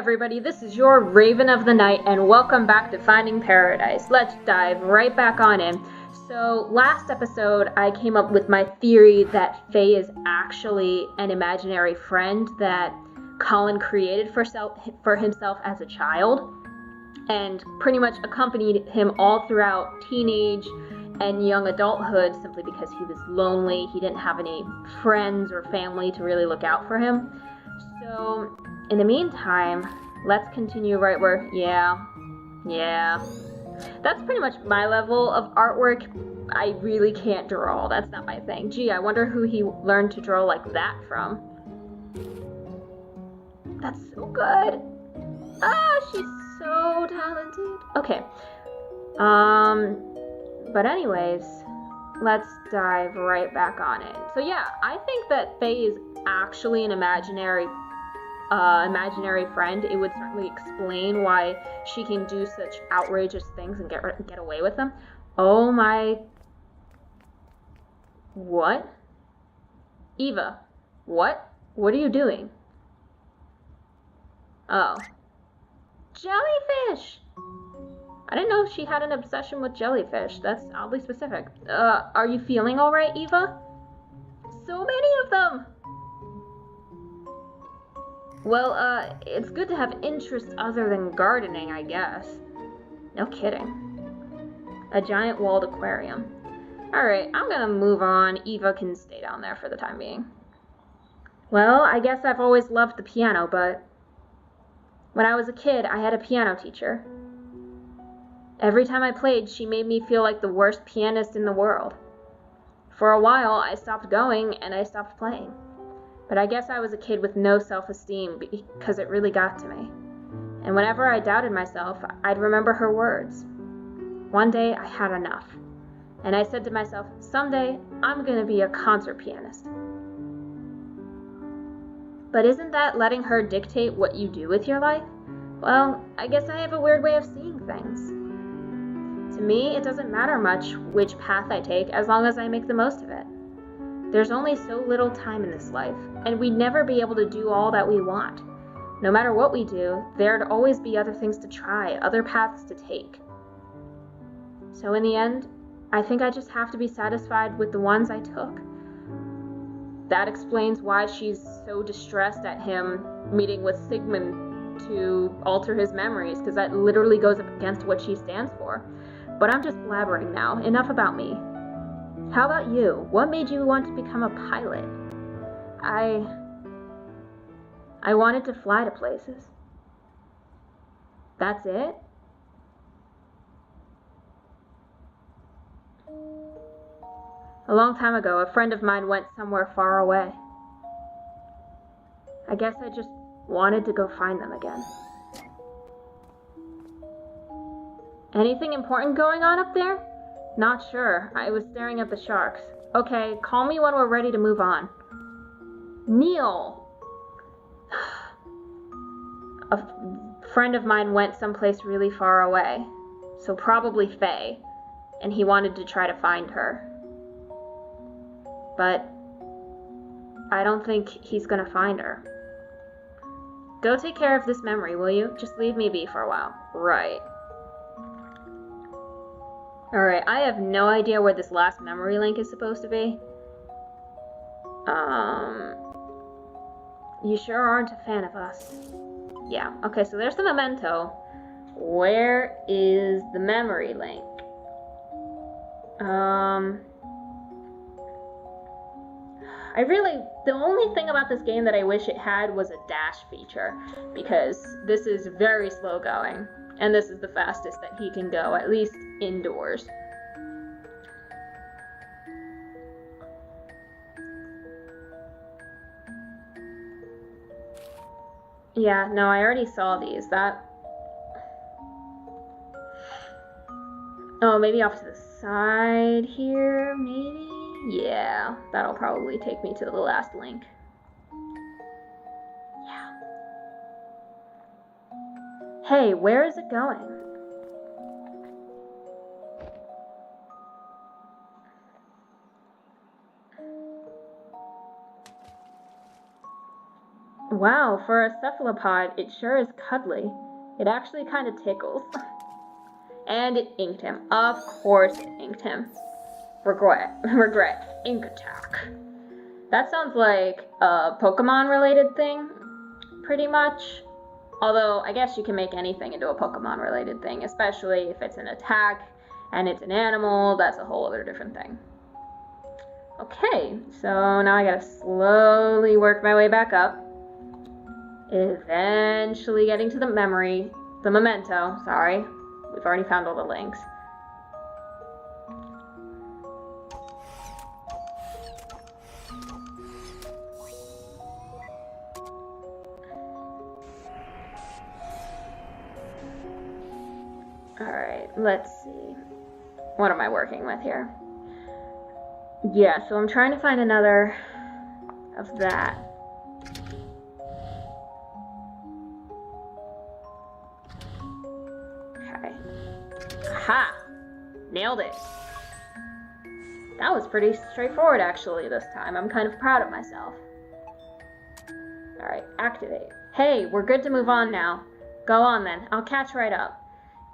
everybody, this is your Raven of the Night, and welcome back to Finding Paradise. Let's dive right back on in. So, last episode, I came up with my theory that Faye is actually an imaginary friend that Colin created for himself as a child, and pretty much accompanied him all throughout teenage and young adulthood simply because he was lonely. He didn't have any friends or family to really look out for him. So, in the meantime, let's continue right where, yeah. That's pretty much my level of artwork. I really can't draw. That's not my thing. Gee, I wonder who he learned to draw like that from. That's so good. Ah, she's so talented. Okay. But anyways, let's dive right back on it. So yeah, I think that Faye is actually an imaginary friend. It would certainly explain why she can do such outrageous things and get away with them. Oh my... What? Eva, what? What are you doing? Oh. Jellyfish! I didn't know she had an obsession with jellyfish. That's oddly specific. Are you feeling alright, Eva? So many of them! Well, it's good to have interests other than gardening, I guess. No kidding. A giant walled aquarium. Alright, I'm gonna move on. Eva can stay down there for the time being. Well, I guess I've always loved the piano, but when I was a kid, I had a piano teacher. Every time I played, she made me feel like the worst pianist in the world. For a while, I stopped going and I stopped playing. But I guess I was a kid with no self-esteem because it really got to me. And whenever I doubted myself, I'd remember her words. One day, I had enough. And I said to myself, someday, I'm gonna be a concert pianist. But isn't that letting her dictate what you do with your life? Well, I guess I have a weird way of seeing things. To me, it doesn't matter much which path I take as long as I make the most of it. There's only so little time in this life, and we'd never be able to do all that we want. No matter what we do, there'd always be other things to try, other paths to take. So in the end, I think I just have to be satisfied with the ones I took. That explains why she's so distressed at him meeting with Sigmund to alter his memories, because that literally goes up against what she stands for. But I'm just blabbering now. Enough about me. How about you? What made you want to become a pilot? I wanted to fly to places. That's it? A long time ago, a friend of mine went somewhere far away. I guess I just wanted to go find them again. Anything important going on up there? Not sure. I was staring at the sharks. Okay, call me when we're ready to move on. Neil! A friend of mine went someplace really far away. So probably Faye. And he wanted to try to find her. But I don't think he's gonna find her. Go take care of this memory, will you? Just leave me be for a while. Right. Alright, I have no idea where this last memory link is supposed to be. You sure aren't a fan of us. Yeah, okay, so there's the memento. Where is the memory link? The only thing about this game that I wish it had was a dash feature, because this is very slow going, and this is the fastest that he can go, at least indoors. Yeah, no, I already saw these. Oh, maybe off to the side here, maybe? Yeah, that'll probably take me to the last link. Yeah. Hey, where is it going? Wow, for a cephalopod, it sure is cuddly. It actually kind of tickles. And it inked him. Of course it inked him. Regret. Ink attack. That sounds like a Pokemon-related thing, pretty much. Although, I guess you can make anything into a Pokemon-related thing, especially if it's an attack and it's an animal. That's a whole other different thing. Okay, so now I gotta slowly work my way back up. Eventually getting to the memento, sorry. We've already found all the links. Alright, let's see. What am I working with here? Yeah, so I'm trying to find another of that. Okay. Aha! Nailed it. That was pretty straightforward, actually, this time. I'm kind of proud of myself. Alright, activate. Hey, we're good to move on now. Go on, then. I'll catch right up.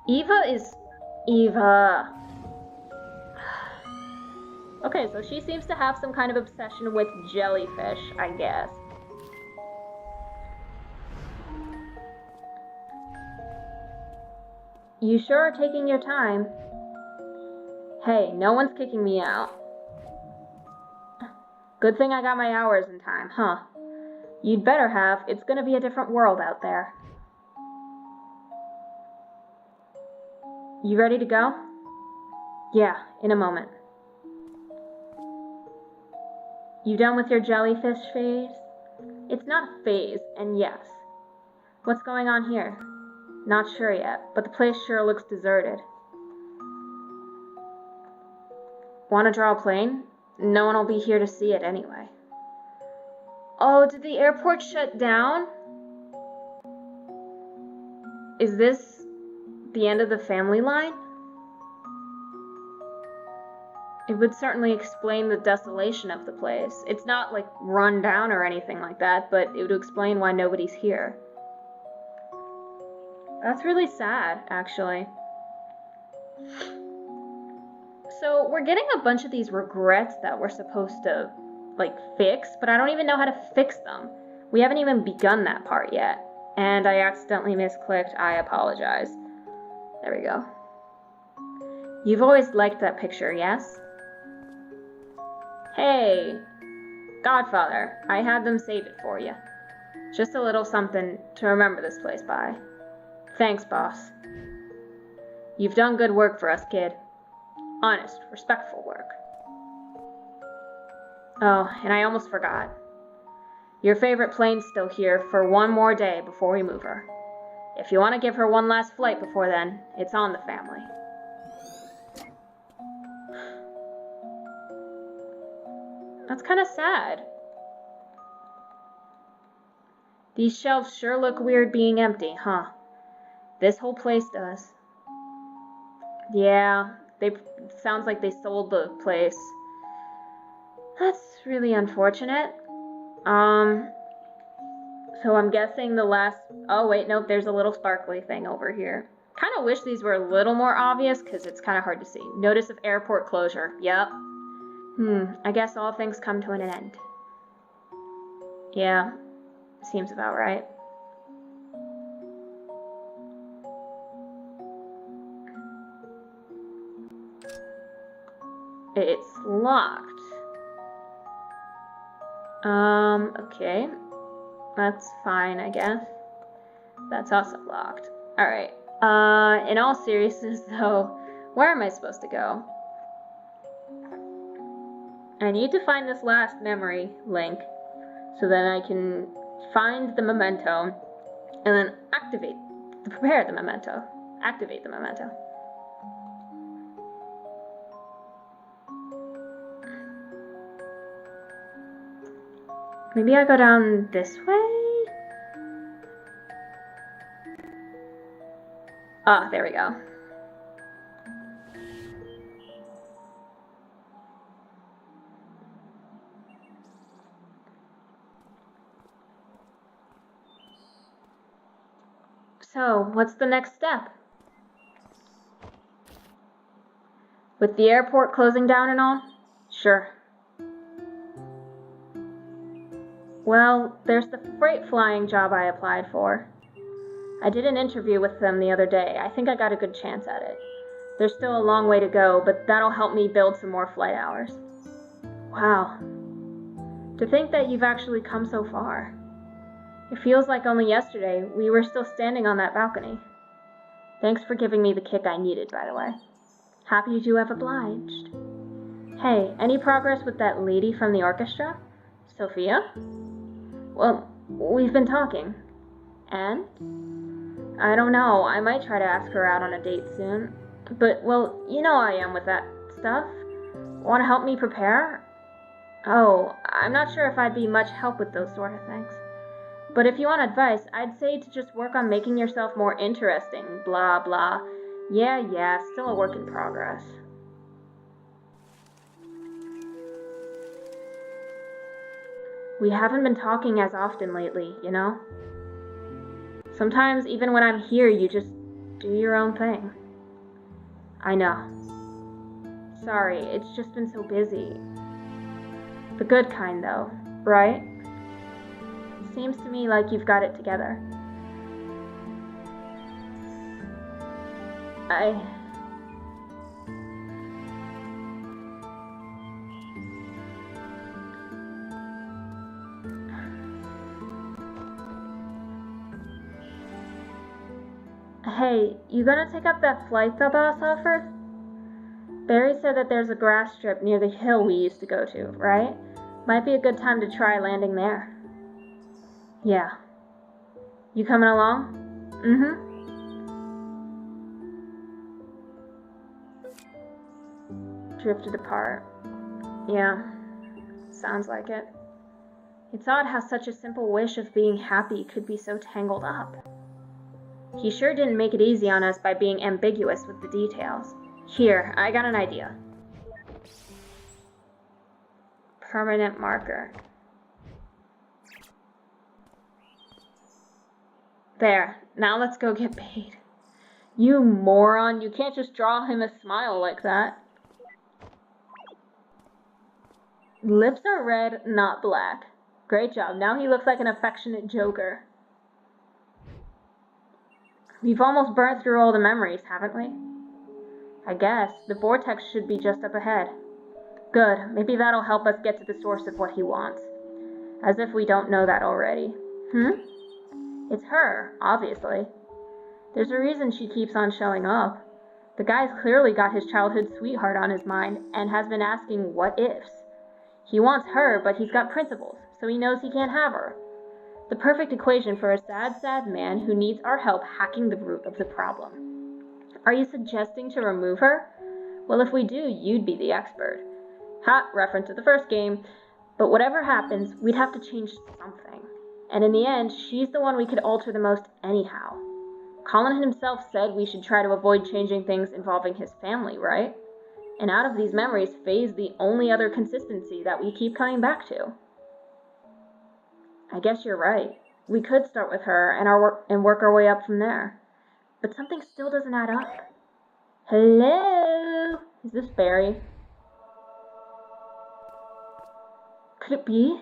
Eva. Okay, so she seems to have some kind of obsession with jellyfish, I guess. You sure are taking your time. Hey, no one's kicking me out. Good thing I got my hours in time, huh? You'd better have. It's gonna be a different world out there. You ready to go? Yeah, in a moment. You done with your jellyfish phase? It's not a phase, and yes. What's going on here? Not sure yet, but the place sure looks deserted. Want to draw a plane? No one will be here to see it anyway. Oh, did the airport shut down? Is this the end of the family line? It would certainly explain the desolation of the place. It's not, like, run down or anything like that, but it would explain why nobody's here. That's really sad, actually. So, we're getting a bunch of these regrets that we're supposed to, like, fix, but I don't even know how to fix them. We haven't even begun that part yet. And I accidentally misclicked. I apologize. There we go. You've always liked that picture, yes? Hey, Godfather, I had them save it for you. Just a little something to remember this place by. Thanks, boss. You've done good work for us, kid. Honest, respectful work. Oh, and I almost forgot. Your favorite plane's still here for one more day before we move her. If you want to give her one last flight before then, it's on the family. That's kind of sad. These shelves sure look weird being empty, huh? This whole place does. Yeah, sounds like they sold the place. That's really unfortunate. So I'm guessing the last... Oh, wait, nope, there's a little sparkly thing over here. Kind of wish these were a little more obvious, because it's kind of hard to see. Notice of airport closure. Yep. I guess all things come to an end. Yeah, seems about right. It's locked. Okay. That's fine, I guess. That's also locked. Alright. In all seriousness, though, where am I supposed to go? I need to find this last memory link so that I can find the memento and then prepare the memento. Activate the memento. Maybe I go down this way? Ah, there we go. So, what's the next step? With the airport closing down and all? Sure. Well, there's the freight flying job I applied for. I did an interview with them the other day. I think I got a good chance at it. There's still a long way to go, but that'll help me build some more flight hours. Wow. To think that you've actually come so far. It feels like only yesterday we were still standing on that balcony. Thanks for giving me the kick I needed, by the way. Happy to have obliged. Hey, any progress with that lady from the orchestra? Sophia? Well, we've been talking. And? I don't know, I might try to ask her out on a date soon. But, well, you know I am with that stuff. Want to help me prepare? Oh, I'm not sure if I'd be much help with those sort of things. But if you want advice, I'd say to just work on making yourself more interesting, blah blah. Yeah, still a work in progress. We haven't been talking as often lately, you know? Sometimes, even when I'm here, you just do your own thing. I know. Sorry, it's just been so busy. The good kind, though, right? Seems to me like you've got it together. Hey, you gonna take up that flight the boss offered? Barry said that there's a grass strip near the hill we used to go to, right? Might be a good time to try landing there. Yeah. You coming along? Drifted apart. Yeah, sounds like it. It's odd how such a simple wish of being happy could be so tangled up. He sure didn't make it easy on us by being ambiguous with the details. Here, I got an idea. Permanent marker. There, now let's go get paid. You moron, you can't just draw him a smile like that. Lips are red, not black. Great job, now he looks like an affectionate joker. We've almost burnt through all the memories, haven't we? I guess. The vortex should be just up ahead. Good, maybe that'll help us get to the source of what he wants. As if we don't know that already. It's her, obviously. There's a reason she keeps on showing up. The guy's clearly got his childhood sweetheart on his mind and has been asking what ifs. He wants her, but he's got principles, so he knows he can't have her. The perfect equation for a sad, sad man who needs our help hacking the root of the problem. Are you suggesting to remove her? Well, if we do, you'd be the expert. Ha, reference to the first game. But whatever happens, we'd have to change something. And in the end, she's the one we could alter the most anyhow. Colin himself said we should try to avoid changing things involving his family, right? And out of these memories, Faye's the only other consistency that we keep coming back to. I guess you're right. We could start with her and work our way up from there. But something still doesn't add up. Hello? Is this Barry? Could it be?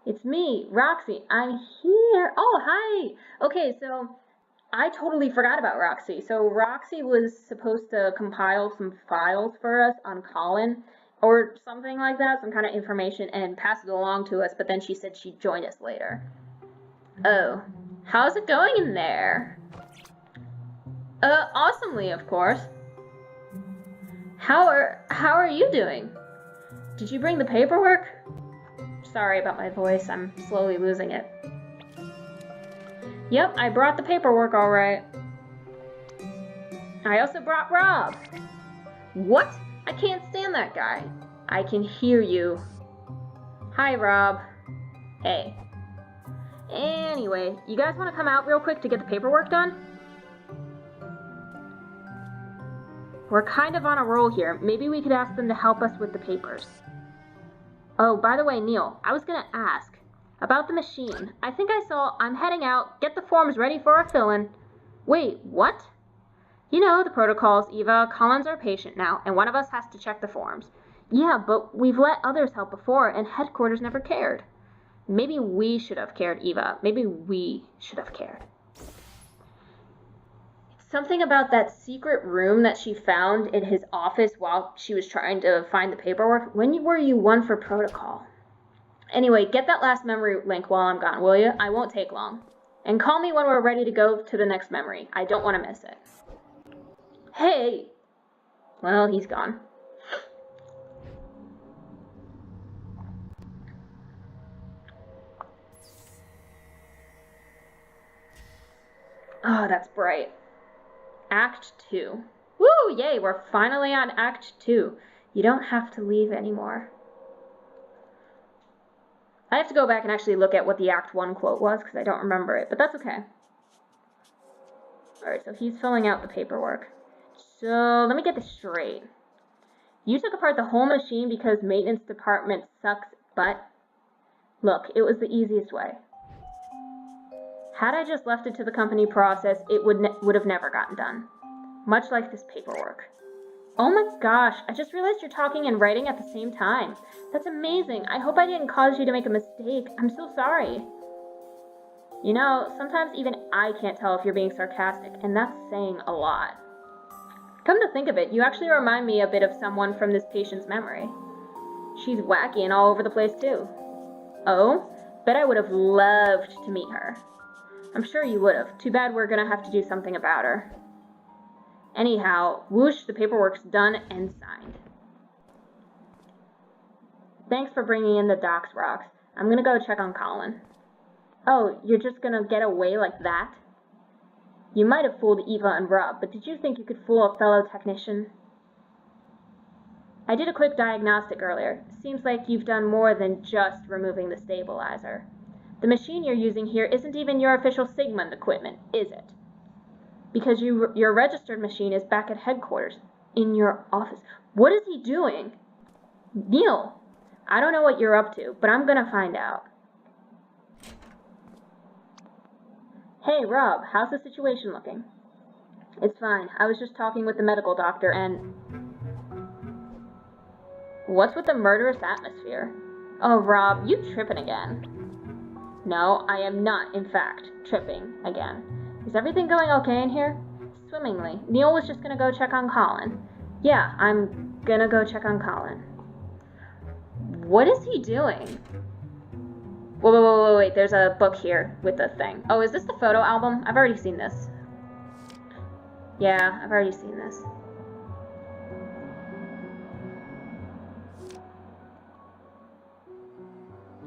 It's me, Roxy. I'm here. Oh, hi. Okay, so I totally forgot about Roxy. So Roxy was supposed to compile some files for us on Colin or something like that, some kind of information, and pass it along to us, but then she said she'd join us later. Oh, how's it going in there? Awesomely, of course. How are you doing? Did you bring the paperwork? Sorry about my voice, I'm slowly losing it. Yep, I brought the paperwork all right. I also brought Rob. What? I can't stand that guy. I can hear you. Hi, Rob. Hey. Anyway, you guys want to come out real quick to get the paperwork done? We're kind of on a roll here. Maybe we could ask them to help us with the papers. Oh, by the way, Neil, I was gonna ask, About the machine. I think I saw. I'm heading out. Get the forms ready for a fill-in. Wait, what? You know the protocols, Eva. Colin's our patient now, and one of us has to check the forms. Yeah, but we've let others help before, and headquarters never cared. Maybe we should have cared, Eva. Maybe we should have cared. Something about that secret room that she found in his office while she was trying to find the paperwork. When were you one for protocol? Anyway, get that last memory link while I'm gone, will you? I won't take long. And call me when we're ready to go to the next memory. I don't want to miss it. Hey! Well, he's gone. Oh, that's bright. Act 2. Woo! Yay, we're finally on Act 2. You don't have to leave anymore. I have to go back and actually look at what the Act 1 quote was, because I don't remember it, but that's okay. Alright, so he's filling out the paperwork. So, let me get this straight. You took apart the whole machine because maintenance department sucks butt? Look, it was the easiest way. Had I just left it to the company process, it would have never gotten done. Much like this paperwork. Oh my gosh, I just realized you're talking and writing at the same time. That's amazing. I hope I didn't cause you to make a mistake. I'm so sorry. You know, sometimes even I can't tell if you're being sarcastic, and that's saying a lot. Come to think of it, you actually remind me a bit of someone from this patient's memory. She's wacky and all over the place too. Oh? Bet I would have loved to meet her. I'm sure you would have. Too bad we're gonna have to do something about her. Anyhow, whoosh, the paperwork's done and signed. Thanks for bringing in the docs, Rox. I'm gonna go check on Colin. Oh, you're just gonna get away like that? You might have fooled Eva and Rob, but did you think you could fool a fellow technician? I did a quick diagnostic earlier. Seems like you've done more than just removing the stabilizer. The machine you're using here isn't even your official Sigmund equipment, is it? Because your registered machine is back at headquarters, in your office. What is he doing? Neil, I don't know what you're up to, but I'm gonna find out. Hey, Rob, how's the situation looking? It's fine. I was just talking with the medical doctor and... What's with the murderous atmosphere? Oh, Rob, you tripping again. No, I am not, in fact, tripping again. Is everything going okay in here? Swimmingly. Neil was just gonna go check on Colin. Yeah, I'm gonna go check on Colin. What is he doing? Wait, there's a book here with the thing. Oh, is this the photo album? I've already seen this. Yeah, I've already seen this.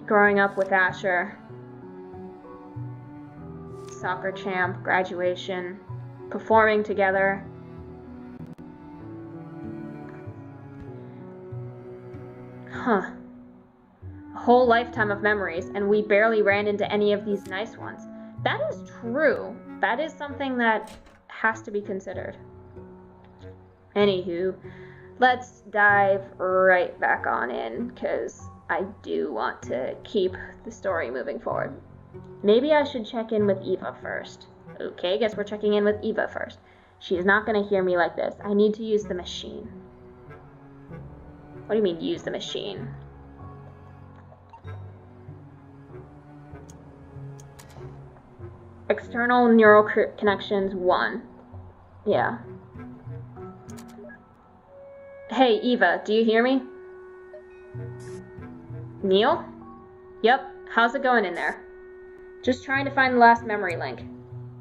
Growing up with Asher. Soccer champ, graduation, performing together. Huh. A whole lifetime of memories, and we barely ran into any of these nice ones. That is true. That is something that has to be considered. Anywho, let's dive right back on in, because I do want to keep the story moving forward. Maybe I should check in with Eva first. Okay, guess we're checking in with Eva first. She's not going to hear me like this. I need to use the machine. What do you mean, use the machine? External neural connections 1. Yeah. Hey, Eva, do you hear me? Neil? Yep, how's it going in there? Just trying to find the last memory link.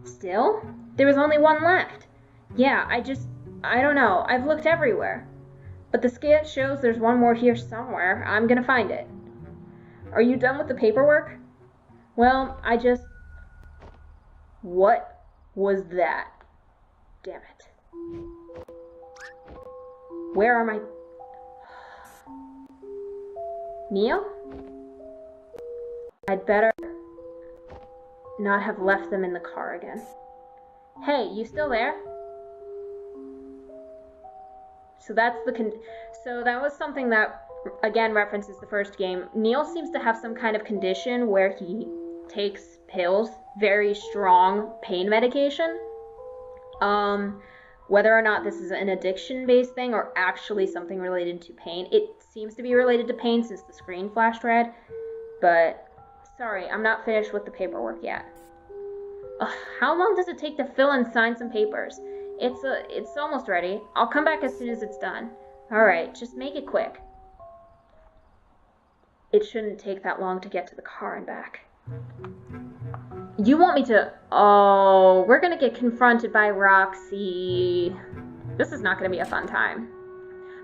Still? There was only one left. Yeah, I don't know. I've looked everywhere. But the scan shows there's one more here somewhere. I'm gonna find it. Are you done with the paperwork? Well, What was that? Damn it. Where are my... Neil? I'd better not have left them in the car again. Hey, you still there? So that's so that was something that again references the first game, Neil seems to have some kind of condition where he takes pills, very strong pain medication. Whether or not this is an addiction-based thing or actually something related to pain, it seems to be related to pain since the screen flashed red. But sorry, I'm not finished with the paperwork yet. Ugh, how long does it take to fill and sign some papers? It's almost ready. I'll come back as soon as it's done. Alright, just make it quick. It shouldn't take that long to get to the car and back. You want me to... Oh, we're gonna get confronted by Roxy. This is not gonna be a fun time.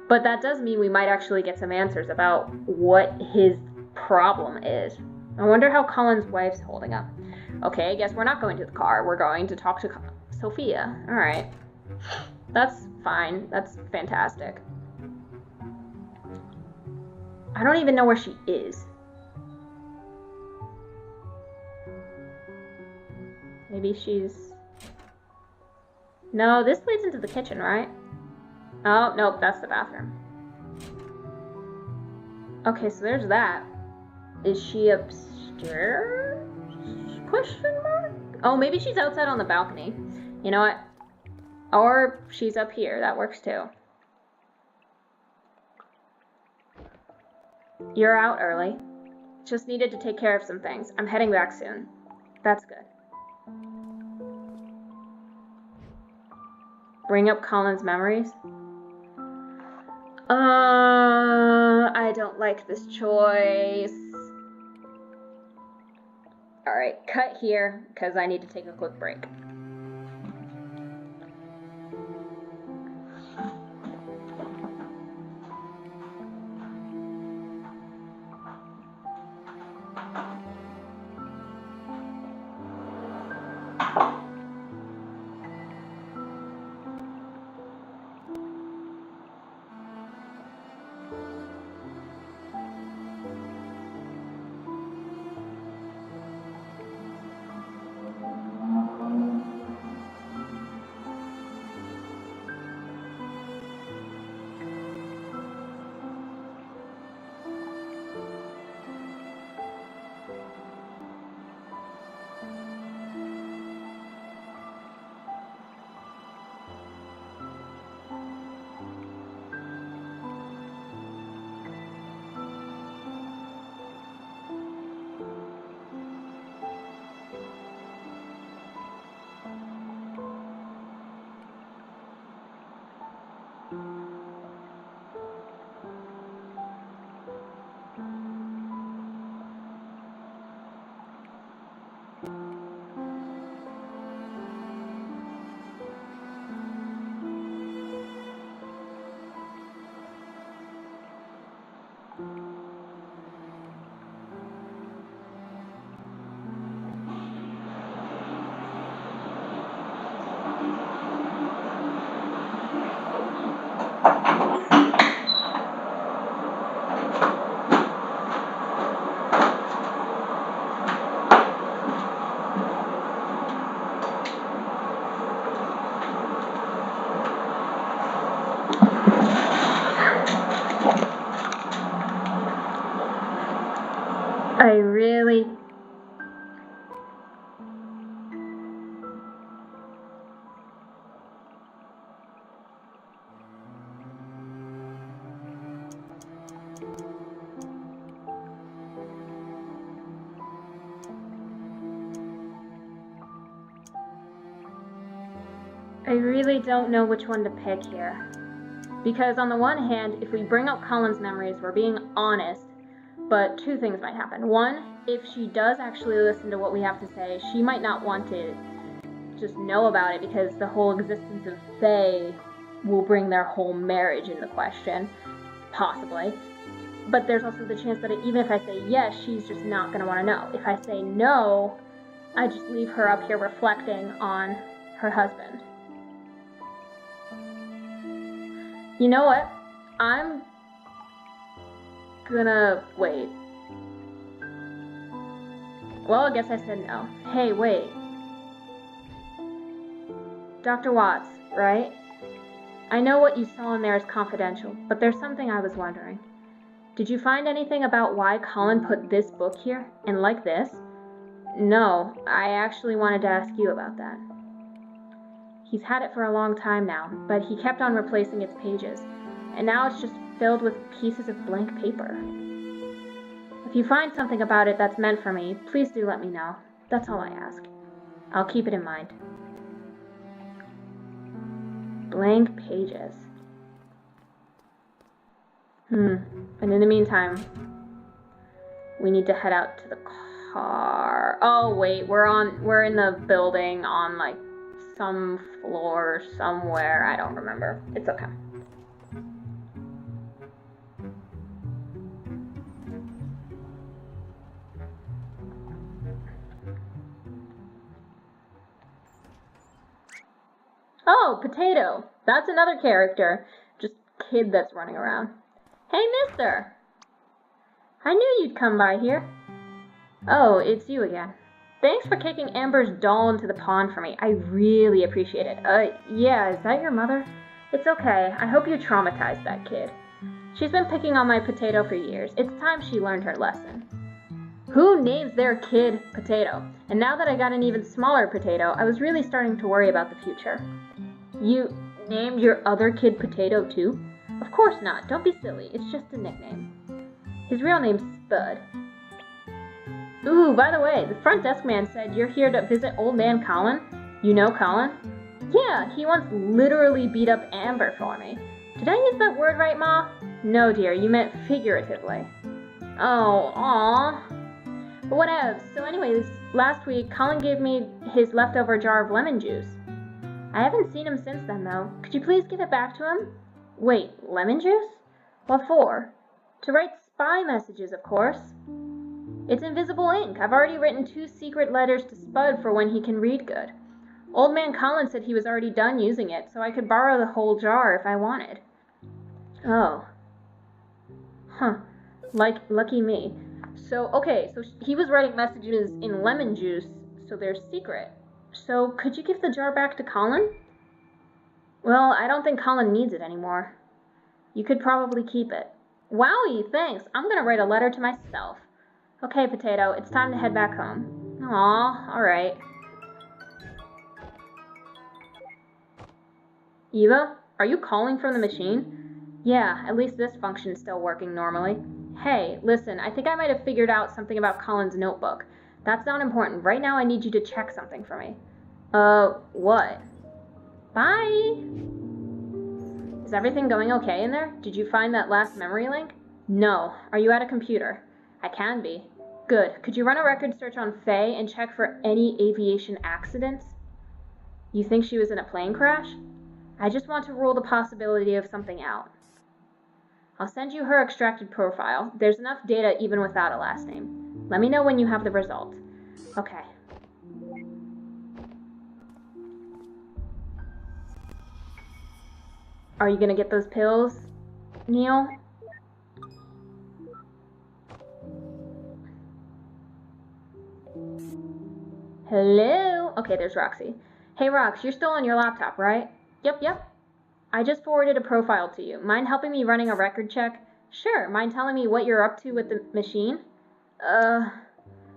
But that does mean we might actually get some answers about what his problem is. I wonder how Colin's wife's holding up. Okay, I guess we're not going to the car. We're going to talk to Sophia. Alright. That's fine. That's fantastic. I don't even know where she is. Maybe she's... No, this leads into the kitchen, right? Oh, nope, that's the bathroom. Okay, so there's that. Is she upstairs? Question mark? Oh, maybe she's outside on the balcony. You know what? Or she's up here. That works too. You're out early. Just needed to take care of some things. I'm heading back soon. That's good. Bring up Colin's memories? I don't like this choice. Alright, cut here, because I need to take a quick break. I really don't know which one to pick here. Because on the one hand, if we bring up Colin's memories, we're being honest, but two things might happen. One, if she does actually listen to what we have to say, she might not want to just know about it because the whole existence of Faye will bring their whole marriage into question, possibly. But there's also the chance that even if I say yes, she's just not going to want to know. If I say no, I just leave her up here reflecting on her husband. You know what? I'm gonna wait. Well, I guess I said no. Hey, wait. Dr. Watts, right? I know what you saw in there is confidential, but there's something I was wondering. Did you find anything about why Colin put this book here, and like this? No, I actually wanted to ask you about that. He's had it for a long time now, but he kept on replacing its pages, and now it's just filled with pieces of blank paper. If you find something about it that's meant for me, please do let me know. That's all I ask. I'll keep it in mind. Blank pages. And in the meantime, we need to head out to the car. Oh wait, we're in the building on like some floor somewhere. I don't remember. It's okay. Oh, Potato. That's another character. Just kid that's running around. Hey, mister. I knew you'd come by here. Oh, it's you again. Thanks for kicking Amber's doll into the pond for me. I really appreciate it. Yeah, is that your mother? It's okay. I hope you traumatized that kid. She's been picking on my Potato for years. It's time she learned her lesson. Who names their kid Potato? And now that I got an even smaller Potato, I was really starting to worry about the future. You named your other kid Potato too? Of course not. Don't be silly. It's just a nickname. His real name's Spud. Ooh, by the way, the front desk man said you're here to visit old man Colin. You know Colin? Yeah, he once literally beat up Amber for me. Did I use that word right, Ma? No, dear, you meant figuratively. Oh, aw. But whatevs. So anyways, last week, Colin gave me his leftover jar of lemon juice. I haven't seen him since then, though. Could you please give it back to him? Wait, lemon juice? What for? To write spy messages, of course. It's invisible ink. I've already written 2 secret letters to Spud for when he can read good. Old man Colin said he was already done using it, so I could borrow the whole jar if I wanted. Oh. Huh. Lucky me. So he was writing messages in lemon juice, so they're secret. So could you give the jar back to Colin? Well, I don't think Colin needs it anymore. You could probably keep it. Wowie, thanks. I'm gonna write a letter to myself. Okay, Potato, it's time to head back home. Aw, alright. Eva, are you calling from the machine? Yeah, at least this function's still working normally. Hey, listen, I think I might have figured out something about Colin's notebook. That's not important. Right now I need you to check something for me. What? Bye! Is everything going okay in there? Did you find that last memory link? No. Are you at a computer? I can be. Good. Could you run a record search on Faye and check for any aviation accidents? You think she was in a plane crash? I just want to rule the possibility of something out. I'll send you her extracted profile. There's enough data even without a last name. Let me know when you have the result. Okay. Are you gonna get those pills, Neil? Hello? Okay, there's Roxy. Hey, Rox, you're still on your laptop, right? Yep. I just forwarded a profile to you. Mind helping me running a record check? Sure. Mind telling me what you're up to with the machine? Okie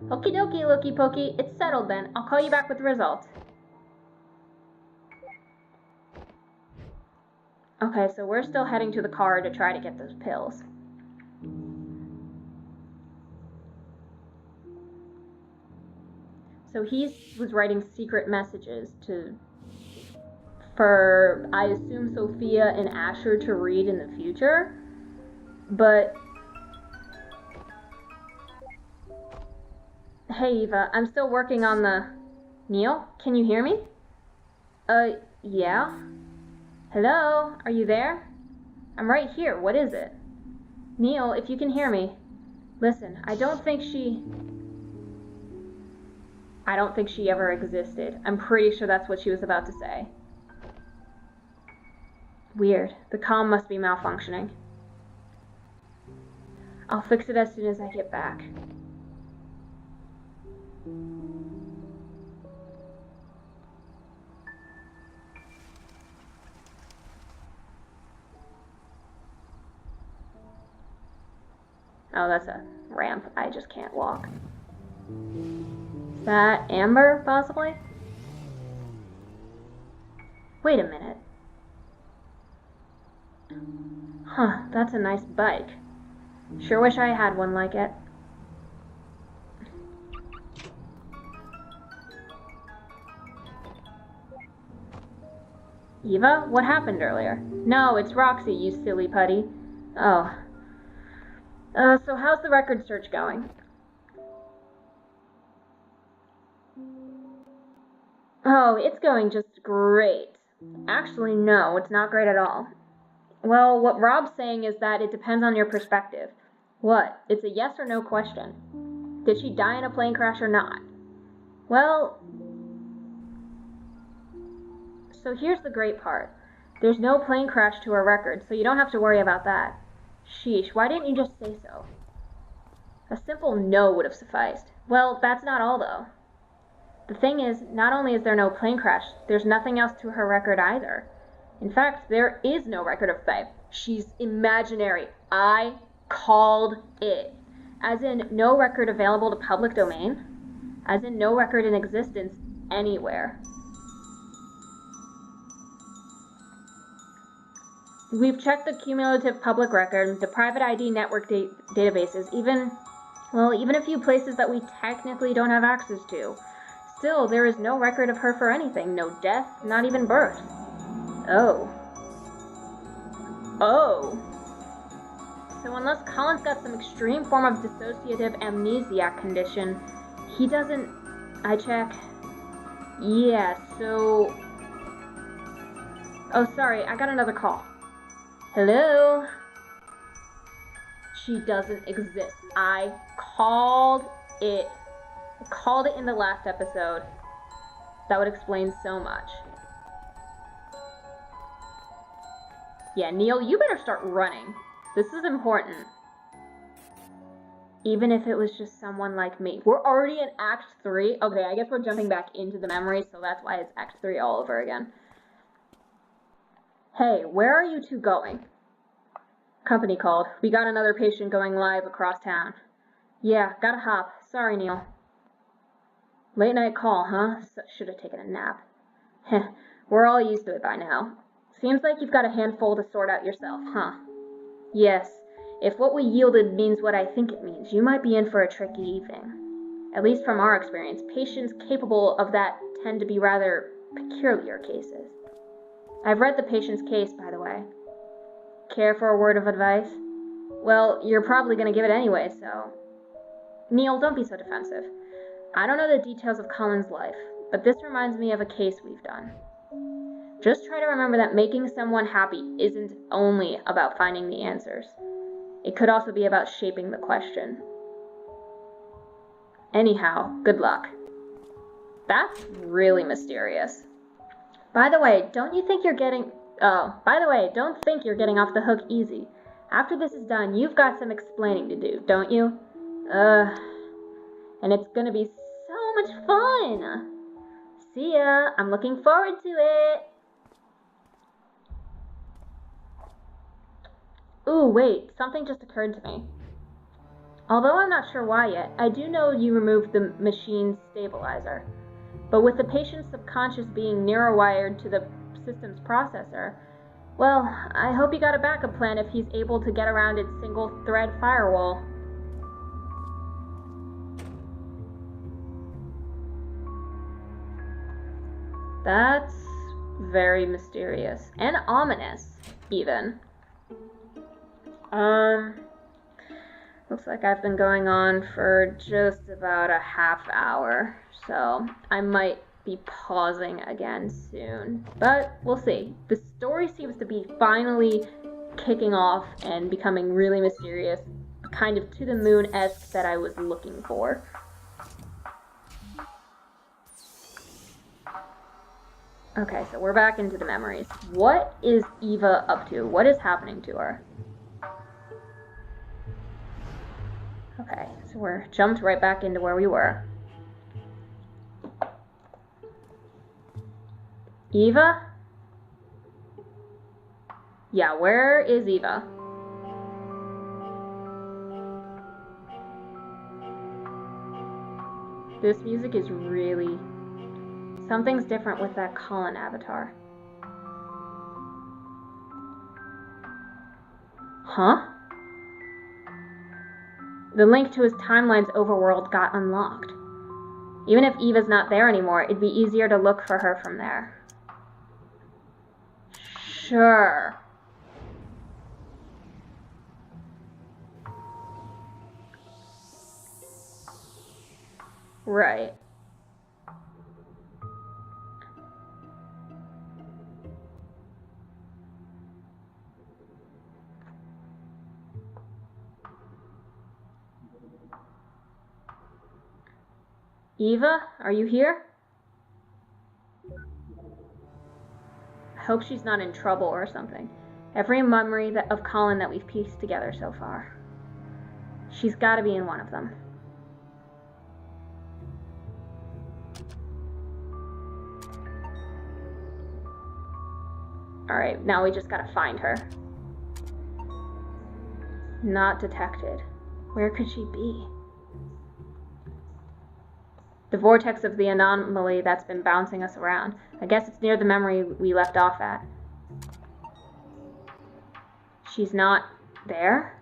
dokie, looky pokey. It's settled then. I'll call you back with the result. Okay, so we're still heading to the car to try to get those pills. So he was writing secret messages for, I assume, Sophia and Asher to read in the future. But hey, Eva, I'm still working on the... Neil, can you hear me? Yeah? Hello? Are you there? I'm right here. What is it? Neil, if you can hear me. Listen, I don't think she ever existed. I'm pretty sure that's what she was about to say. Weird. The comm must be malfunctioning. I'll fix it as soon as I get back. Oh, that's a ramp. I just can't walk. Is that Amber, possibly? Wait a minute. Huh, that's a nice bike. Sure wish I had one like it. Eva, what happened earlier? No, it's Roxy, you silly putty. Oh. So how's the record search going? Oh, it's going just great. Actually, no, it's not great at all. Well, what Rob's saying is that it depends on your perspective. What? It's a yes or no question. Did she die in a plane crash or not? Well, so here's the great part. There's no plane crash to her record, so you don't have to worry about that. Sheesh, why didn't you just say so? A simple no would have sufficed. Well, that's not all, though. The thing is, not only is there no plane crash, there's nothing else to her record either. In fact, there is no record of theft. She's imaginary. I called it. As in, no record available to public domain. As in, no record in existence anywhere. We've checked the cumulative public record, the private ID network databases, even a few places that we technically don't have access to. Still, there is no record of her for anything. No death, not even birth. Oh. So unless Colin's got some extreme form of dissociative amnesiac condition, he doesn't... I check. Yeah, so... Oh, sorry, I got another call. Hello? She doesn't exist. I called it. I called it in the last episode. That would explain so much. Yeah, Neil, you better start running. This is important. Even if it was just someone like me. We're already in Act 3. Okay, I guess we're jumping back into the memories, so that's why it's Act 3 all over again. Hey, where are you two going? Company called. We got another patient going live across town. Yeah, gotta hop. Sorry, Neil. Late night call, huh? Should have taken a nap. Heh, we're all used to it by now. Seems like you've got a handful to sort out yourself, huh? Yes. If what we yielded means what I think it means, you might be in for a tricky evening. At least from our experience, patients capable of that tend to be rather peculiar cases. I've read the patient's case, by the way. Care for a word of advice? Well, you're probably going to give it anyway, so... Neil, don't be so defensive. I don't know the details of Colin's life, but this reminds me of a case we've done. Just try to remember that making someone happy isn't only about finding the answers. It could also be about shaping the question. Anyhow, good luck. That's really mysterious. By the way, don't think you're getting off the hook easy. After this is done, you've got some explaining to do, don't you? And it's gonna be so much fun! See ya! I'm looking forward to it! Ooh, wait, something just occurred to me. Although I'm not sure why yet, I do know you removed the machine's stabilizer. But with the patient's subconscious being narrow-wired to the system's processor, well, I hope you got a backup plan if he's able to get around its single-thread firewall. That's very mysterious. And ominous, even. Looks like I've been going on for just about a half hour, so I might be pausing again soon. But we'll see. The story seems to be finally kicking off and becoming really mysterious, kind of to the moon-esque that I was looking for. Okay, so we're back into the memories. What is Eva up to? What is happening to her? Okay, so we're jumped right back into where we were. Eva? Yeah, where is Eva? This music is really... Something's different with that Colin avatar. Huh? The link to his timeline's overworld got unlocked. Even if Eva's not there anymore, it'd be easier to look for her from there. Sure. Right. Eva, are you here? I hope she's not in trouble or something. Every memory of Colin that we've pieced together so far. She's gotta be in one of them. Alright, now we just gotta find her. Not detected. Where could she be? The vortex of the anomaly that's been bouncing us around. I guess it's near the memory we left off at. She's not there?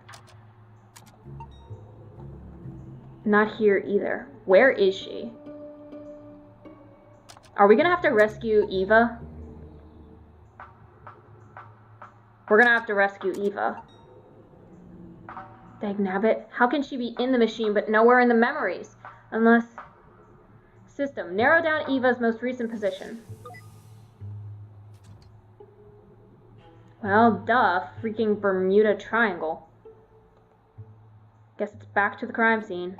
Not here either. Where is she? Are we gonna have to rescue Eva? We're gonna have to rescue Eva. Dagnabbit, how can she be in the machine but nowhere in the memories? Unless... System, narrow down Eva's most recent position. Well, duh, freaking Bermuda Triangle. Guess it's back to the crime scene.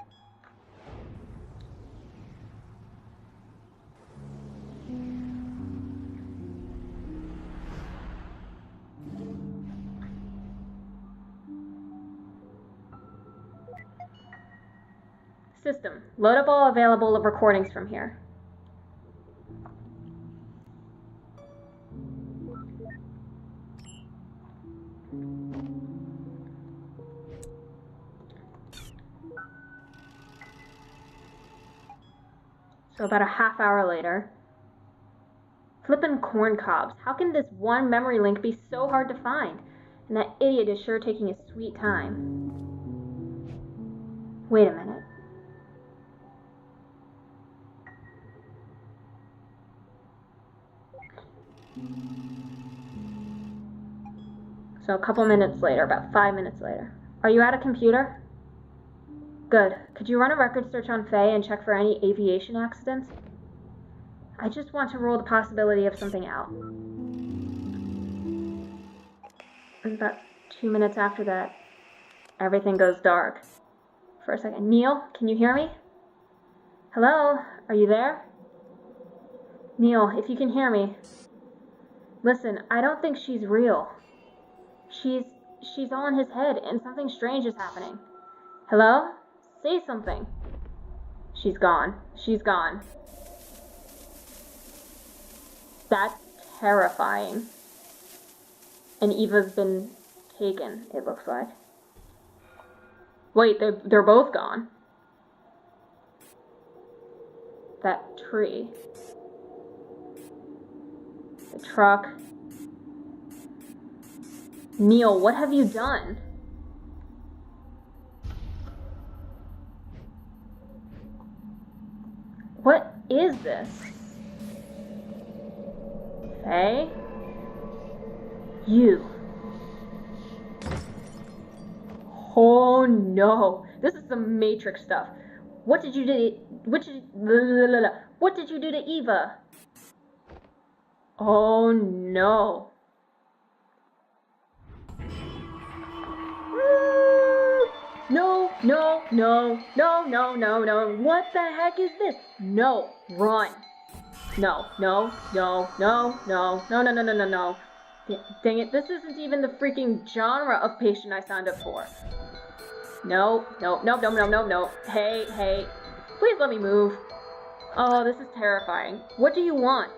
System, load up all available recordings from here. So about a half hour later. Flippin' corn cobs. How can this one memory link be so hard to find? And that idiot is sure taking his sweet time. Wait a minute. So a couple minutes later, about 5 minutes later. Are you at a computer? Good. Could you run a record search on Faye and check for any aviation accidents? I just want to rule the possibility of something out. And about 2 minutes after that, everything goes dark. For a second. Neil, can you hear me? Hello? Are you there? Neil, if you can hear me. Listen, I don't think she's real. She's all in his head, and something strange is happening. Hello? Say something. She's gone. She's gone. That's terrifying. And Eva's been taken, it looks like. Wait, they're both gone. That tree. The truck. Neil, what have you done? What is this? Faye? You. Oh no. This is some Matrix stuff. What did you do? What did you do to Eva? Oh no. No, no, no, no, no, no, no. What the heck is this? No, run. No, no, no, no, no, no, no, no, no, no, no. Dang it, this isn't even the freaking genre of patient I signed up for. No, no, no, no, no, no, no. Hey, hey. Please let me move. Oh, this is terrifying. What do you want?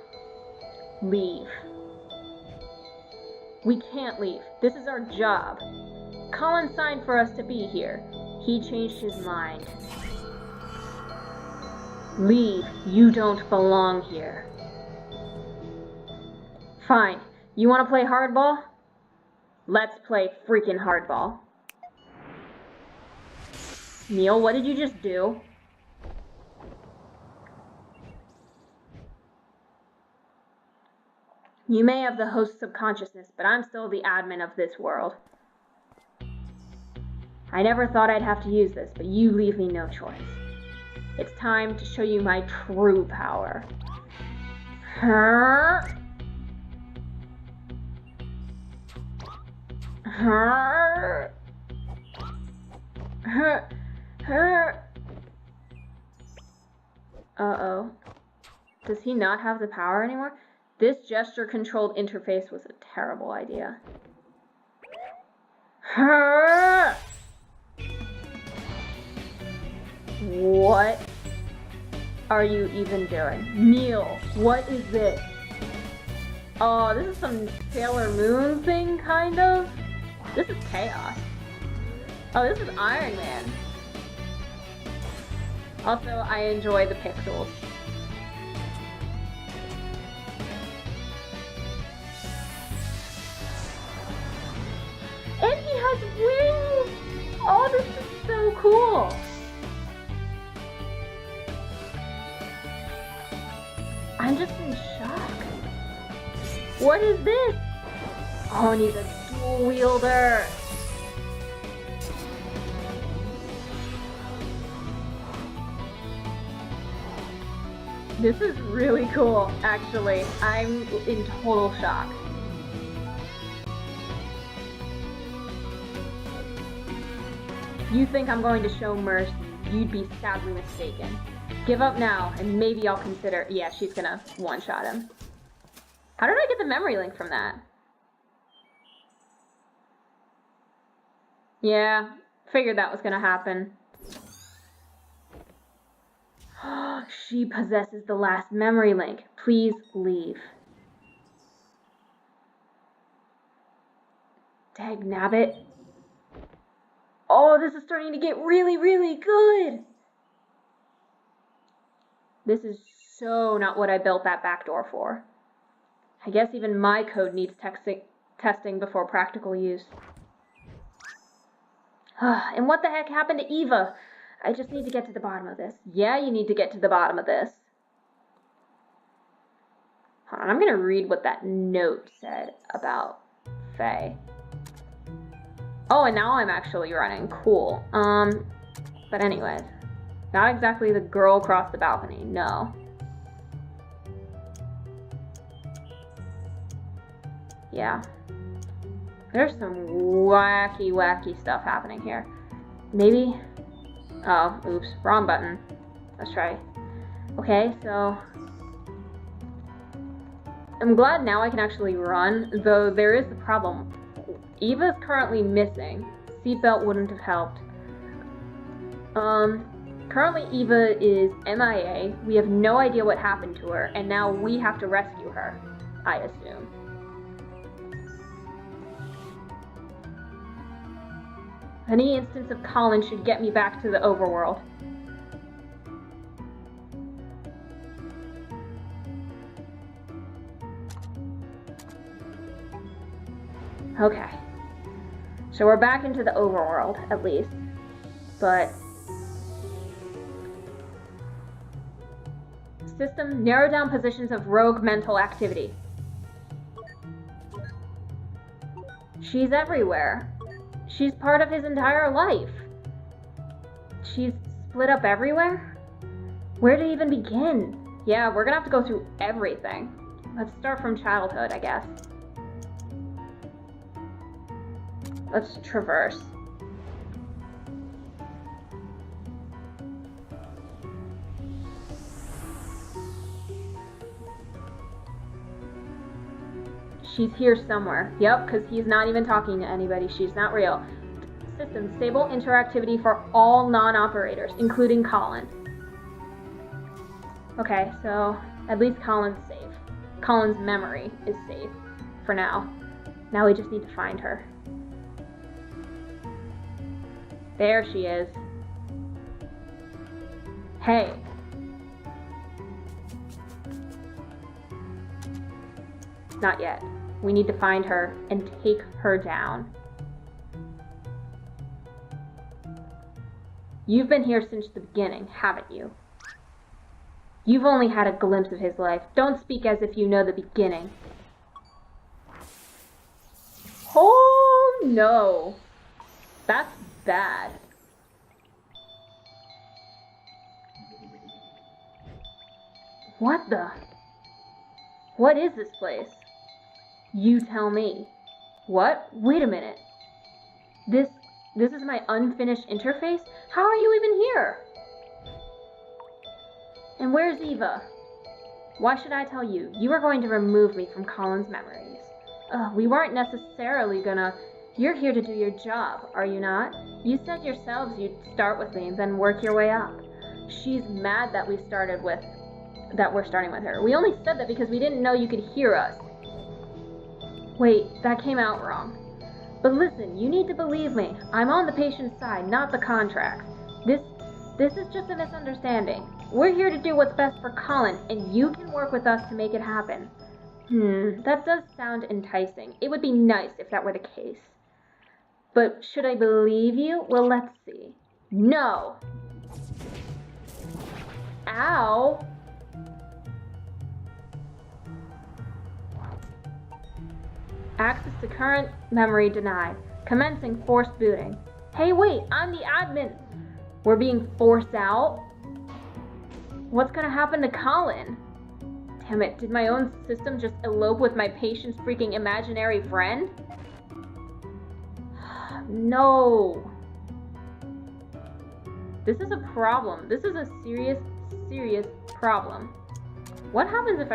Leave. We can't leave. This is our job. Colin signed for us to be here. He changed his mind. Leave. You don't belong here. Fine. You want to play hardball? Let's play freaking hardball. Neil, what did you just do? You may have the host's subconsciousness, but I'm still the admin of this world. I never thought I'd have to use this, but you leave me no choice. It's time to show you my true power. Uh-oh. Does he not have the power anymore? This gesture-controlled interface was a terrible idea. What are you even doing? Neil, what is this? Oh, this is some Sailor Moon thing, kind of? This is chaos. Oh, this is Iron Man. Also, I enjoy the pixels. And he has wings! Oh, this is so cool! I'm just in shock. What is this? Oh, and he's a dual wielder. This is really cool, actually. I'm in total shock. You think I'm going to show mercy? You'd be sadly mistaken. Give up now, and maybe I'll consider... Yeah, she's gonna one-shot him. How did I get the memory link from that? Yeah, figured that was gonna happen. She possesses the last memory link. Please leave. Dagnabbit. Oh, this is starting to get really, really good. This is so not what I built that backdoor for. I guess even my code needs testing before practical use. And what the heck happened to Eva? I just need to get to the bottom of this. Yeah, you need to get to the bottom of this. Hold on, I'm going to read what that note said about Faye. Oh, and now I'm actually running. Cool. But anyways. Not exactly the girl across the balcony, no. Yeah. There's some wacky, wacky stuff happening here. Maybe... Oh, oops, wrong button. Let's try. Okay, so... I'm glad now I can actually run, though there is the problem. Eva's currently missing. Seatbelt wouldn't have helped. Currently Eva is MIA. We have no idea what happened to her, and now we have to rescue her, I assume. Any instance of Colin should get me back to the overworld. Okay. So we're back into the overworld, at least. But... System, narrow down positions of rogue mental activity. She's everywhere. She's part of his entire life. She's split up everywhere? Where to even begin? Yeah, we're gonna have to go through everything. Let's start from childhood, I guess. Let's traverse. She's here somewhere. Yep, because he's not even talking to anybody. She's not real. System, stable interactivity for all non-operators, including Colin. Okay, so at least Colin's safe. Colin's memory is safe for now. Now we just need to find her. There she is. Hey. Not yet. We need to find her and take her down. You've been here since the beginning, haven't you? You've only had a glimpse of his life. Don't speak as if you know the beginning. Oh no. That's bad. What the? What is this place? You tell me. What? Wait a minute. This is my unfinished interface? How are you even here? And where's Eva? Why should I tell you? You are going to remove me from Colin's memories. We weren't necessarily gonna... You're here to do your job, are you not? You said yourselves you'd start with me and then work your way up. She's mad that we're starting with her. We only said that because we didn't know you could hear us. Wait, that came out wrong. But listen, you need to believe me. I'm on the patient's side, not the contract. This is just a misunderstanding. We're here to do what's best for Colin, and you can work with us to make it happen. That does sound enticing. It would be nice if that were the case. But should I believe you? Well, let's see. No! Ow! Access to current memory denied. Commencing forced booting. Hey, wait, I'm the admin. We're being forced out? What's gonna happen to Colin? Damn it, did my own system just elope with my patient's freaking imaginary friend? No. This is a problem. This is a serious, serious problem. What happens if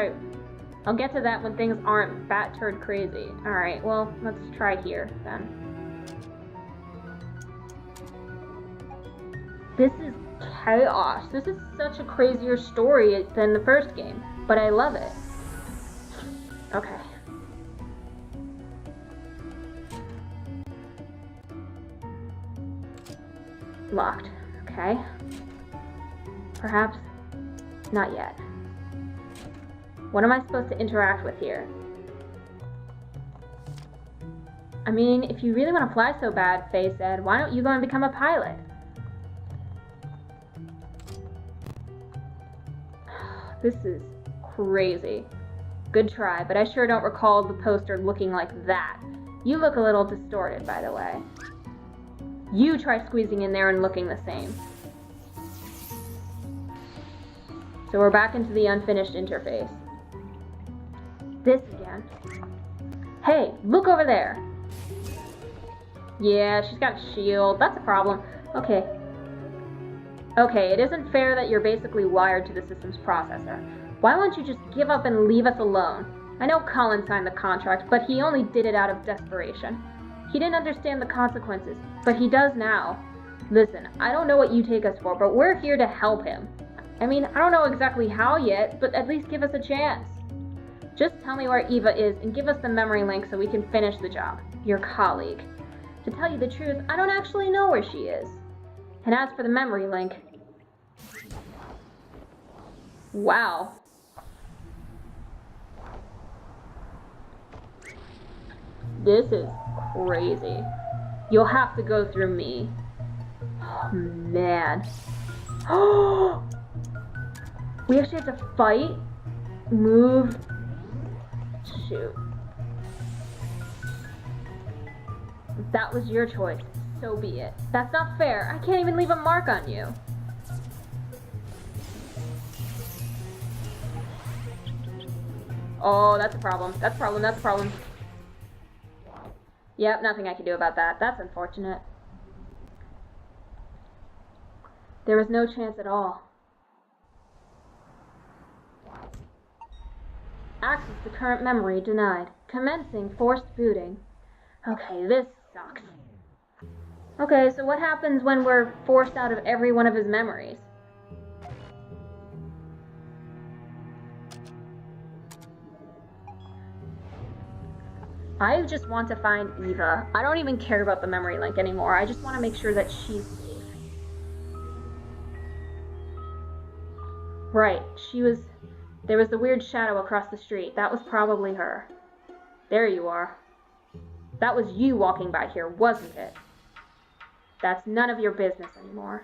I'll get to that when things aren't bat turd crazy. Alright, well, let's try here, then. This is chaos. This is such a crazier story than the first game, but I love it. Okay. Locked. Okay. Perhaps not yet. What am I supposed to interact with here? I mean, if you really want to fly so bad, Faye said, why don't you go and become a pilot? This is crazy. Good try, but I sure don't recall the poster looking like that. You look a little distorted, by the way. You try squeezing in there and looking the same. So we're back into the unfinished interface. This again. Hey, look over there. Yeah, she's got a shield. That's a problem. Okay. Okay, it isn't fair that you're basically wired to the system's processor. Why won't you just give up and leave us alone? I know Colin signed the contract, but he only did it out of desperation. He didn't understand the consequences, but he does now. Listen, I don't know what you take us for, but we're here to help him. I mean, I don't know exactly how yet, but at least give us a chance. Just tell me where Eva is and give us the memory link so we can finish the job. Your colleague. To tell you the truth, I don't actually know where she is. And as for the memory link... Wow. This is crazy. You'll have to go through me. Oh, man. We actually have to fight? Move... Shoot. That was your choice. So be it. That's not fair. I can't even leave a mark on you. Oh, that's a problem. That's a problem. That's a problem. Yep, nothing I can do about that. That's unfortunate. There was no chance at all. Access to current memory denied. Commencing forced booting. Okay, this sucks. Okay, so what happens when we're forced out of every one of his memories? I just want to find Eva. I don't even care about the memory link anymore. I just want to make sure that she's safe. Right, there was the weird shadow across the street. That was probably her. There you are. That was you walking by here, wasn't it? That's none of your business anymore.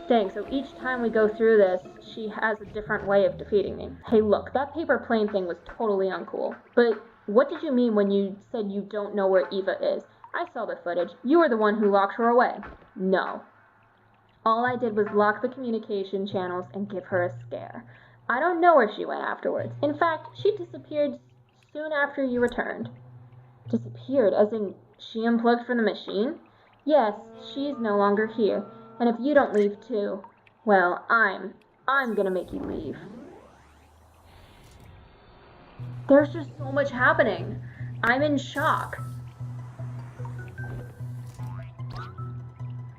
Dang, so each time we go through this, she has a different way of defeating me. Hey, look, that paper plane thing was totally uncool. But what did you mean when you said you don't know where Eva is? I saw the footage. You were the one who locked her away. No. All I did was lock the communication channels and give her a scare. I don't know where she went afterwards. In fact, she disappeared soon after you returned. Disappeared, as in she unplugged from the machine? Yes, she's no longer here. And if you don't leave too, well, I'm gonna make you leave. There's just so much happening. I'm in shock.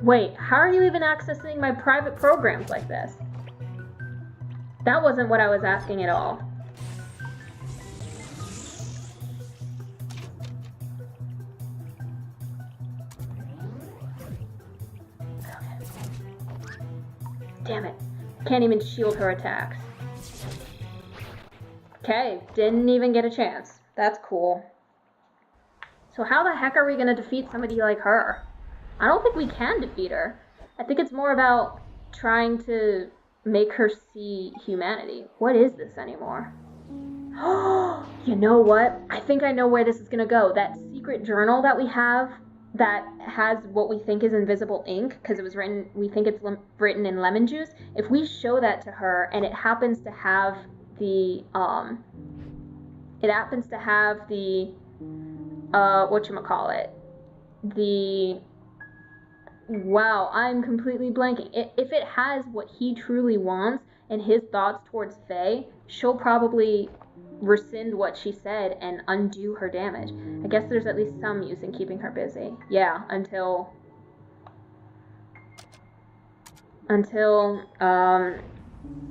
Wait, how are you even accessing my private programs like this? That wasn't what I was asking at all. Damn it. Can't even shield her attacks. Okay, didn't even get a chance. That's cool. So how the heck are we gonna defeat somebody like her? I don't think we can defeat her. I think it's more about trying to make her see humanity. What is this anymore? You know what? I think I know where this is gonna go. That secret journal that we have that has what we think is invisible ink, because it was written, we think it's written in lemon juice. If we show that to her and it happens to have the, whatchamacallit, wow, I'm completely blanking. If it has what he truly wants and his thoughts towards Faye, she'll probably rescind what she said and undo her damage. I guess there's at least some use in keeping her busy. Yeah, until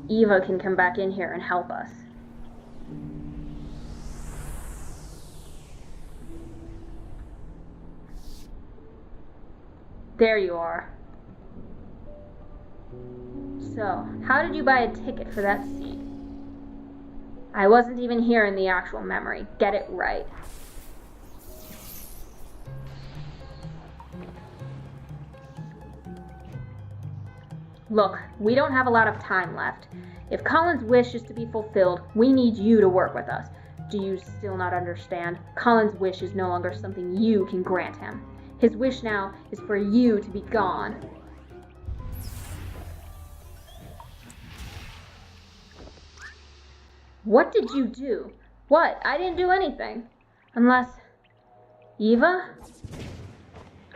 Eva can come back in here and help us. There you are. So, how did you buy a ticket for that seat? I wasn't even here in the actual memory. Get it right. Look, we don't have a lot of time left. If Colin's wish is to be fulfilled, we need you to work with us. Do you still not understand? Colin's wish is no longer something you can grant him. His wish now is for you to be gone. What did you do? What? I didn't do anything. Unless... Eva?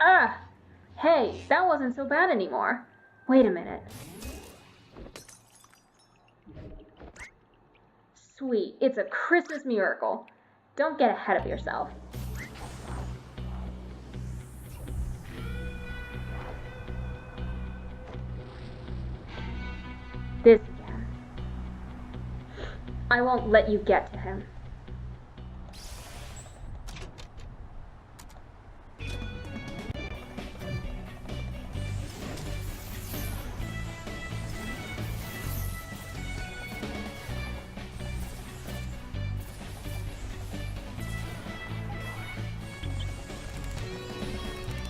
Ah! Hey, that wasn't so bad anymore. Wait a minute. Sweet, it's a Christmas miracle. Don't get ahead of yourself. This again. I won't let you get to him.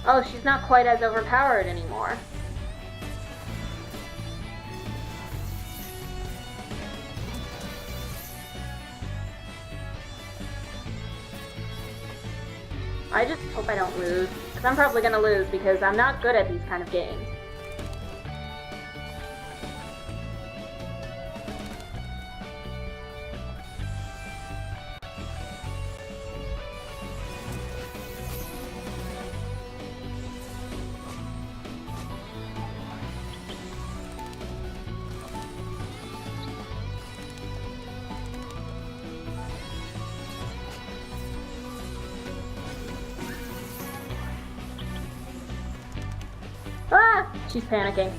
Oh, she's not quite as overpowered anymore. I just hope I don't lose, because I'm probably going to lose because I'm not good at these kind of games. Ah! She's panicking.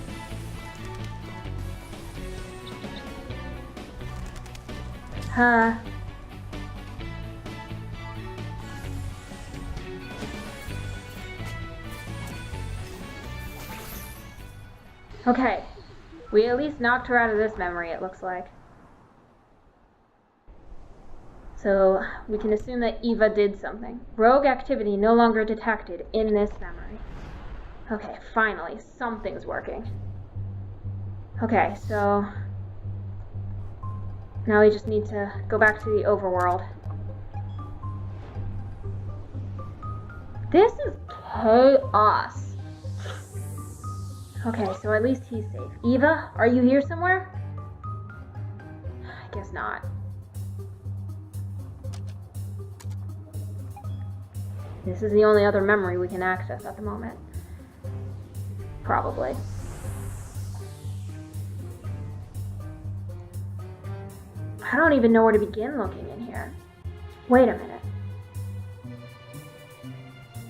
Huh. Okay. We at least knocked her out of this memory, it looks like. So we can assume that Eva did something. Rogue activity no longer detected in this memory. Okay, finally, something's working. Okay, so now we just need to go back to the overworld. This is chaos. Okay, so at least he's safe. Eva, are you here somewhere? I guess not. This is the only other memory we can access at the moment. Probably. I don't even know where to begin looking in here. Wait a minute.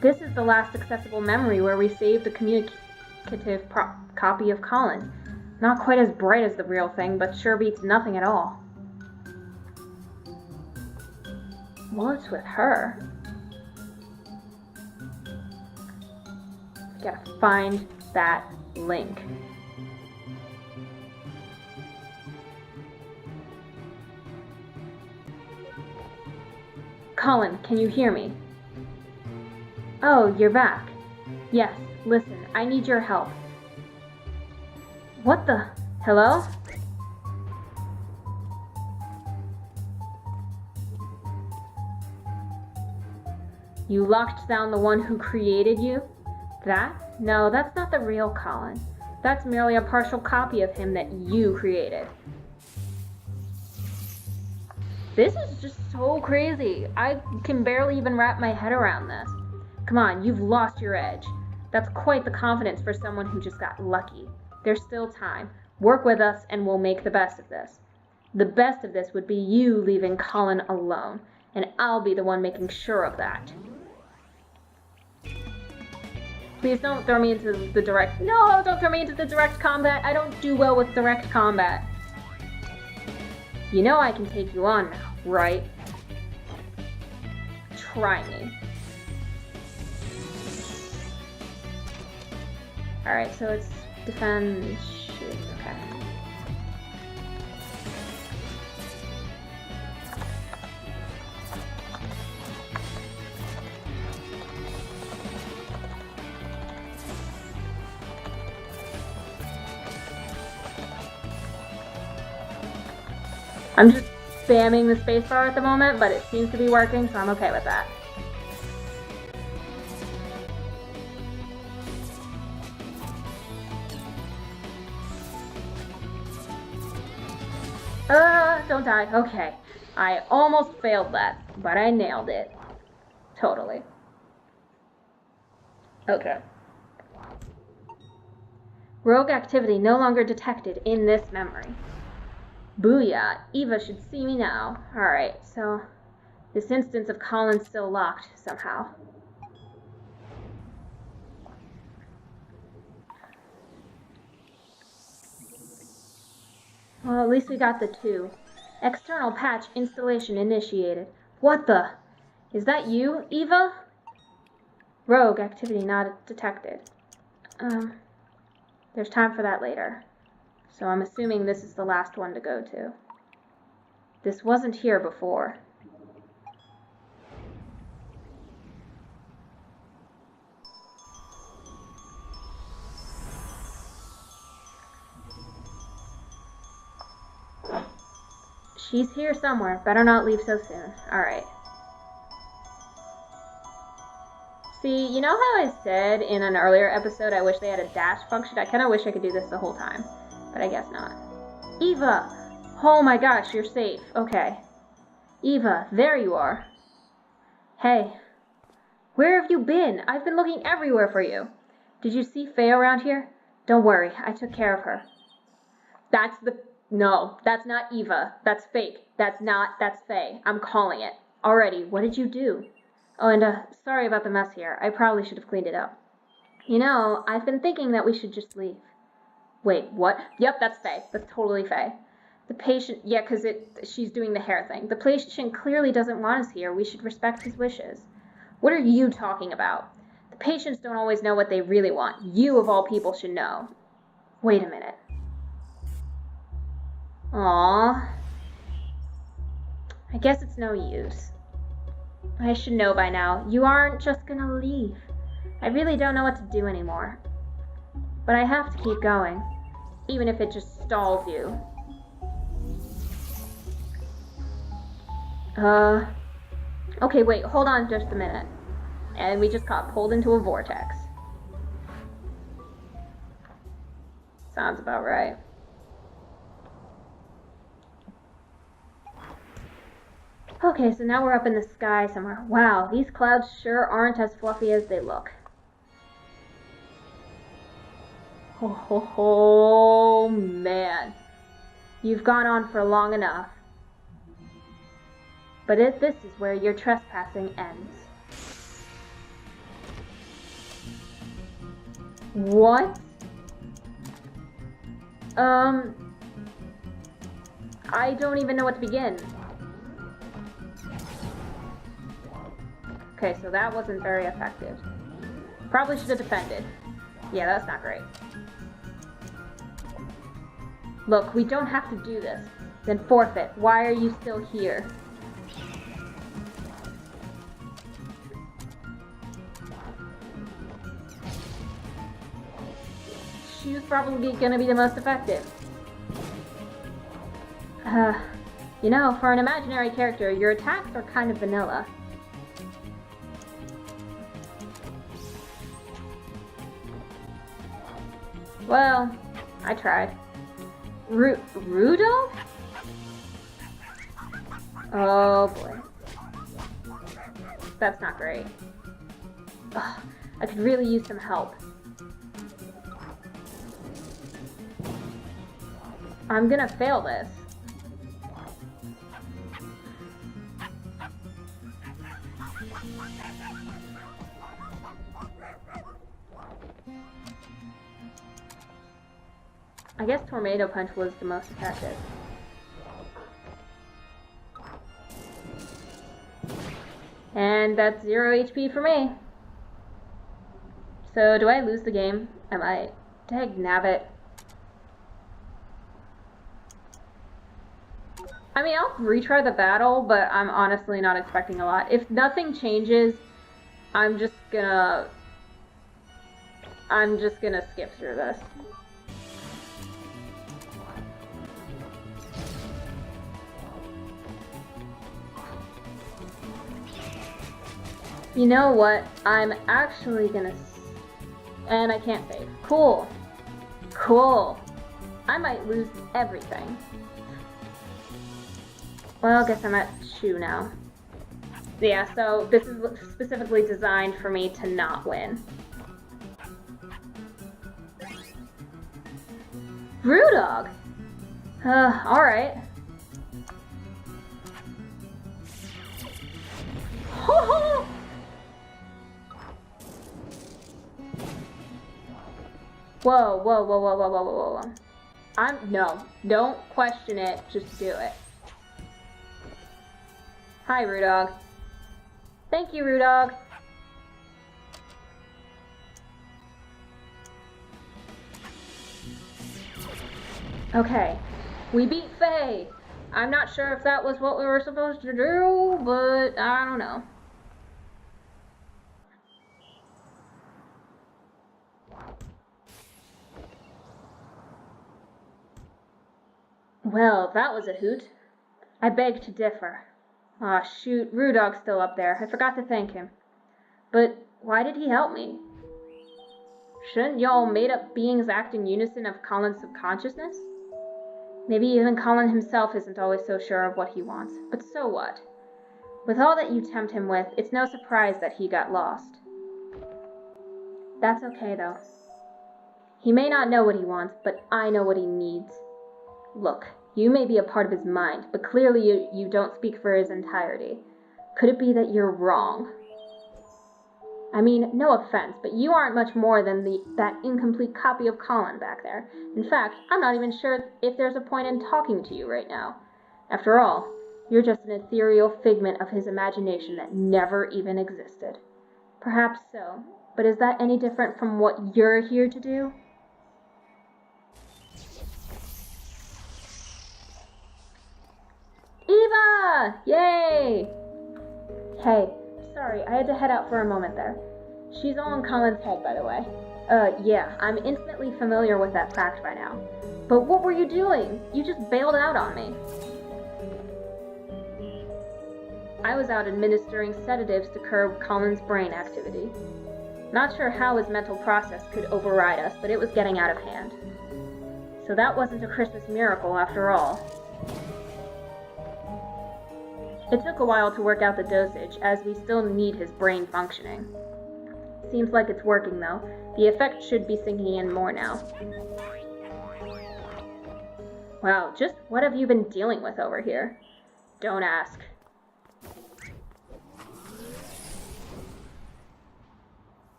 This is the last accessible memory where we saved the communicative copy of Colin. Not quite as bright as the real thing, but sure beats nothing at all. What's with her? Gotta find that link. Colin, can you hear me? Oh, you're back. Yes, listen, I need your help. What the? Hello? You locked down the one who created you? That? No, that's not the real Colin. That's merely a partial copy of him that you created. This is just so crazy. I can barely even wrap my head around this. Come on, you've lost your edge. That's quite the confidence for someone who just got lucky. There's still time. Work with us and we'll make the best of this. The best of this would be you leaving Colin alone, and I'll be the one making sure of that. Please don't throw me into the direct... No, don't throw me into the direct combat. I don't do well with direct combat. You know I can take you on now, right? Try me. Alright, so it's defend, shoot, okay. I'm just spamming the spacebar at the moment, but it seems to be working, so I'm okay with that. Don't die. Okay. I almost failed that, but I nailed it. Totally. Okay. Rogue activity no longer detected in this memory. Booyah, Eva should see me now. Alright, so this instance of Colin's still locked somehow. Well, at least we got the 2. External patch installation initiated. What the? Is that you, Eva? Rogue activity not detected. There's time for that later. So I'm assuming this is the last one to go to. This wasn't here before. She's here somewhere. Better not leave so soon. Alright. See, you know how I said in an earlier episode I wish they had a dash function? I kind of wish I could do this the whole time. But I guess not. Eva! Oh my gosh, you're safe. Okay. Eva, there you are. Hey. Where have you been? I've been looking everywhere for you. Did you see Faye around here? Don't worry, I took care of her. No, that's not Eva. That's fake. That's Faye. I'm calling it. Already, what did you do? Oh, and sorry about the mess here. I probably should have cleaned it up. You know, I've been thinking that we should just leave. Wait, what? Yep, that's Faye. That's totally Faye. The patient, yeah, because she's doing the hair thing. The patient clearly doesn't want us here. We should respect his wishes. What are you talking about? The patients don't always know what they really want. You, of all people, should know. Wait a minute. Aww. I guess it's no use. I should know by now. You aren't just gonna leave. I really don't know what to do anymore. But I have to keep going, even if it just stalls you. Okay, wait, hold on just a minute. And we just got pulled into a vortex. Sounds about right. Okay, so now we're up in the sky somewhere. Wow, these clouds sure aren't as fluffy as they look. Oh, man. You've gone on for long enough. But this is where your trespassing ends. What? I don't even know what to begin. Okay, so that wasn't very effective. Probably should have defended. Yeah, that's not great. Look, we don't have to do this. Then forfeit. Why are you still here? She's probably gonna be the most effective. You know, for an imaginary character, your attacks are kind of vanilla. Well, I tried. Rudolph? Oh boy. That's not great. Ugh, I could really use some help. I'm gonna fail this. I guess Tornado Punch was the most effective. And that's 0 HP for me. So do I lose the game? I might. Dag nabbit. I mean, I'll retry the battle, but I'm honestly not expecting a lot. If nothing changes, I'm just gonna skip through this. You know what? I'm actually gonna... And I can't save. Cool. Cool. I might lose everything. Well, I guess I'm at 2 now. Yeah, so this is specifically designed for me to not win. Brewdog! Alright. Ho-ho! Whoa, whoa, whoa, whoa, whoa, whoa, whoa, whoa. No, don't question it, just do it. Hi, Rudog. Thank you, Rudog. Okay, we beat Faye. I'm not sure if that was what we were supposed to do, but I don't know. Well, that was a hoot. I beg to differ. Aw, shoot, Rudog's still up there. I forgot to thank him. But why did he help me? Shouldn't y'all made-up beings act in unison of Colin's subconsciousness? Maybe even Colin himself isn't always so sure of what he wants, but so what? With all that you tempt him with, it's no surprise that he got lost. That's okay, though. He may not know what he wants, but I know what he needs. Look, you may be a part of his mind, but clearly you don't speak for his entirety. Could it be that you're wrong? I mean, no offense, but you aren't much more than that incomplete copy of Colin back there. In fact, I'm not even sure if there's a point in talking to you right now. After all, you're just an ethereal figment of his imagination that never even existed. Perhaps so, but is that any different from what you're here to do? Even Eva! Yay! Hey, sorry, I had to head out for a moment there. She's all in Colin's head, by the way. Yeah, I'm intimately familiar with that fact by now. But what were you doing? You just bailed out on me. I was out administering sedatives to curb Colin's brain activity. Not sure how his mental process could override us, but it was getting out of hand. So that wasn't a Christmas miracle after all. It took a while to work out the dosage, as we still need his brain functioning. Seems like it's working though. The effect should be sinking in more now. Wow, just what have you been dealing with over here? Don't ask.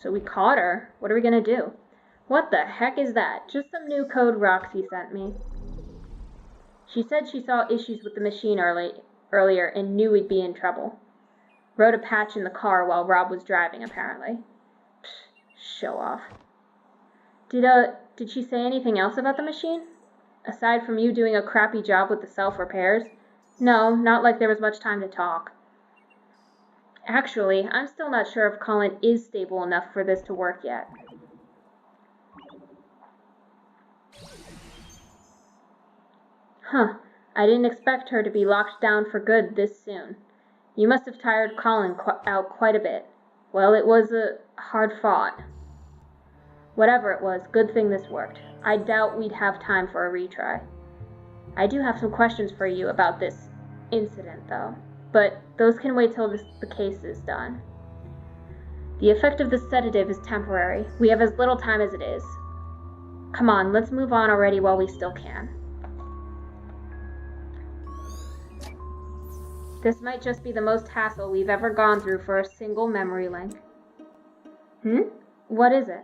So we caught her. What are we gonna do? What the heck is that? Just some new code Roxy sent me. She said she saw issues with the machine earlier and knew we'd be in trouble. Wrote a patch in the car while Rob was driving, apparently. Psh, show off. Did she say anything else about the machine? Aside from you doing a crappy job with the self-repairs? No, not like there was much time to talk. Actually, I'm still not sure if Colin is stable enough for this to work yet. Huh, I didn't expect her to be locked down for good this soon. You must have tired Colin out quite a bit. Well, it was a hard fought. Whatever it was, good thing this worked. I doubt we'd have time for a retry. I do have some questions for you about this incident, though. But those can wait till the case is done. The effect of the sedative is temporary. We have as little time as it is. Come on, let's move on already while we still can. This might just be the most hassle we've ever gone through for a single memory link. What is it?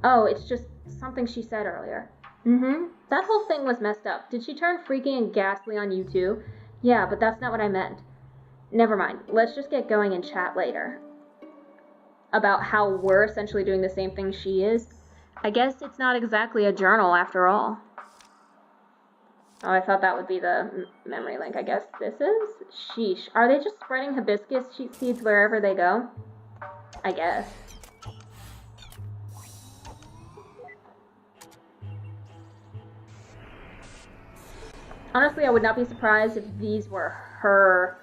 Oh, it's just something she said earlier. That whole thing was messed up. Did she turn freaky and ghastly on you too? Yeah, but that's not what I meant. Never mind. Let's just get going and chat later. About how we're essentially doing the same thing she is. I guess it's not exactly a journal after all. Oh, I thought that would be the memory link. I guess this is? Sheesh. Are they just spreading hibiscus seeds wherever they go? I guess. Honestly, I would not be surprised if these were her,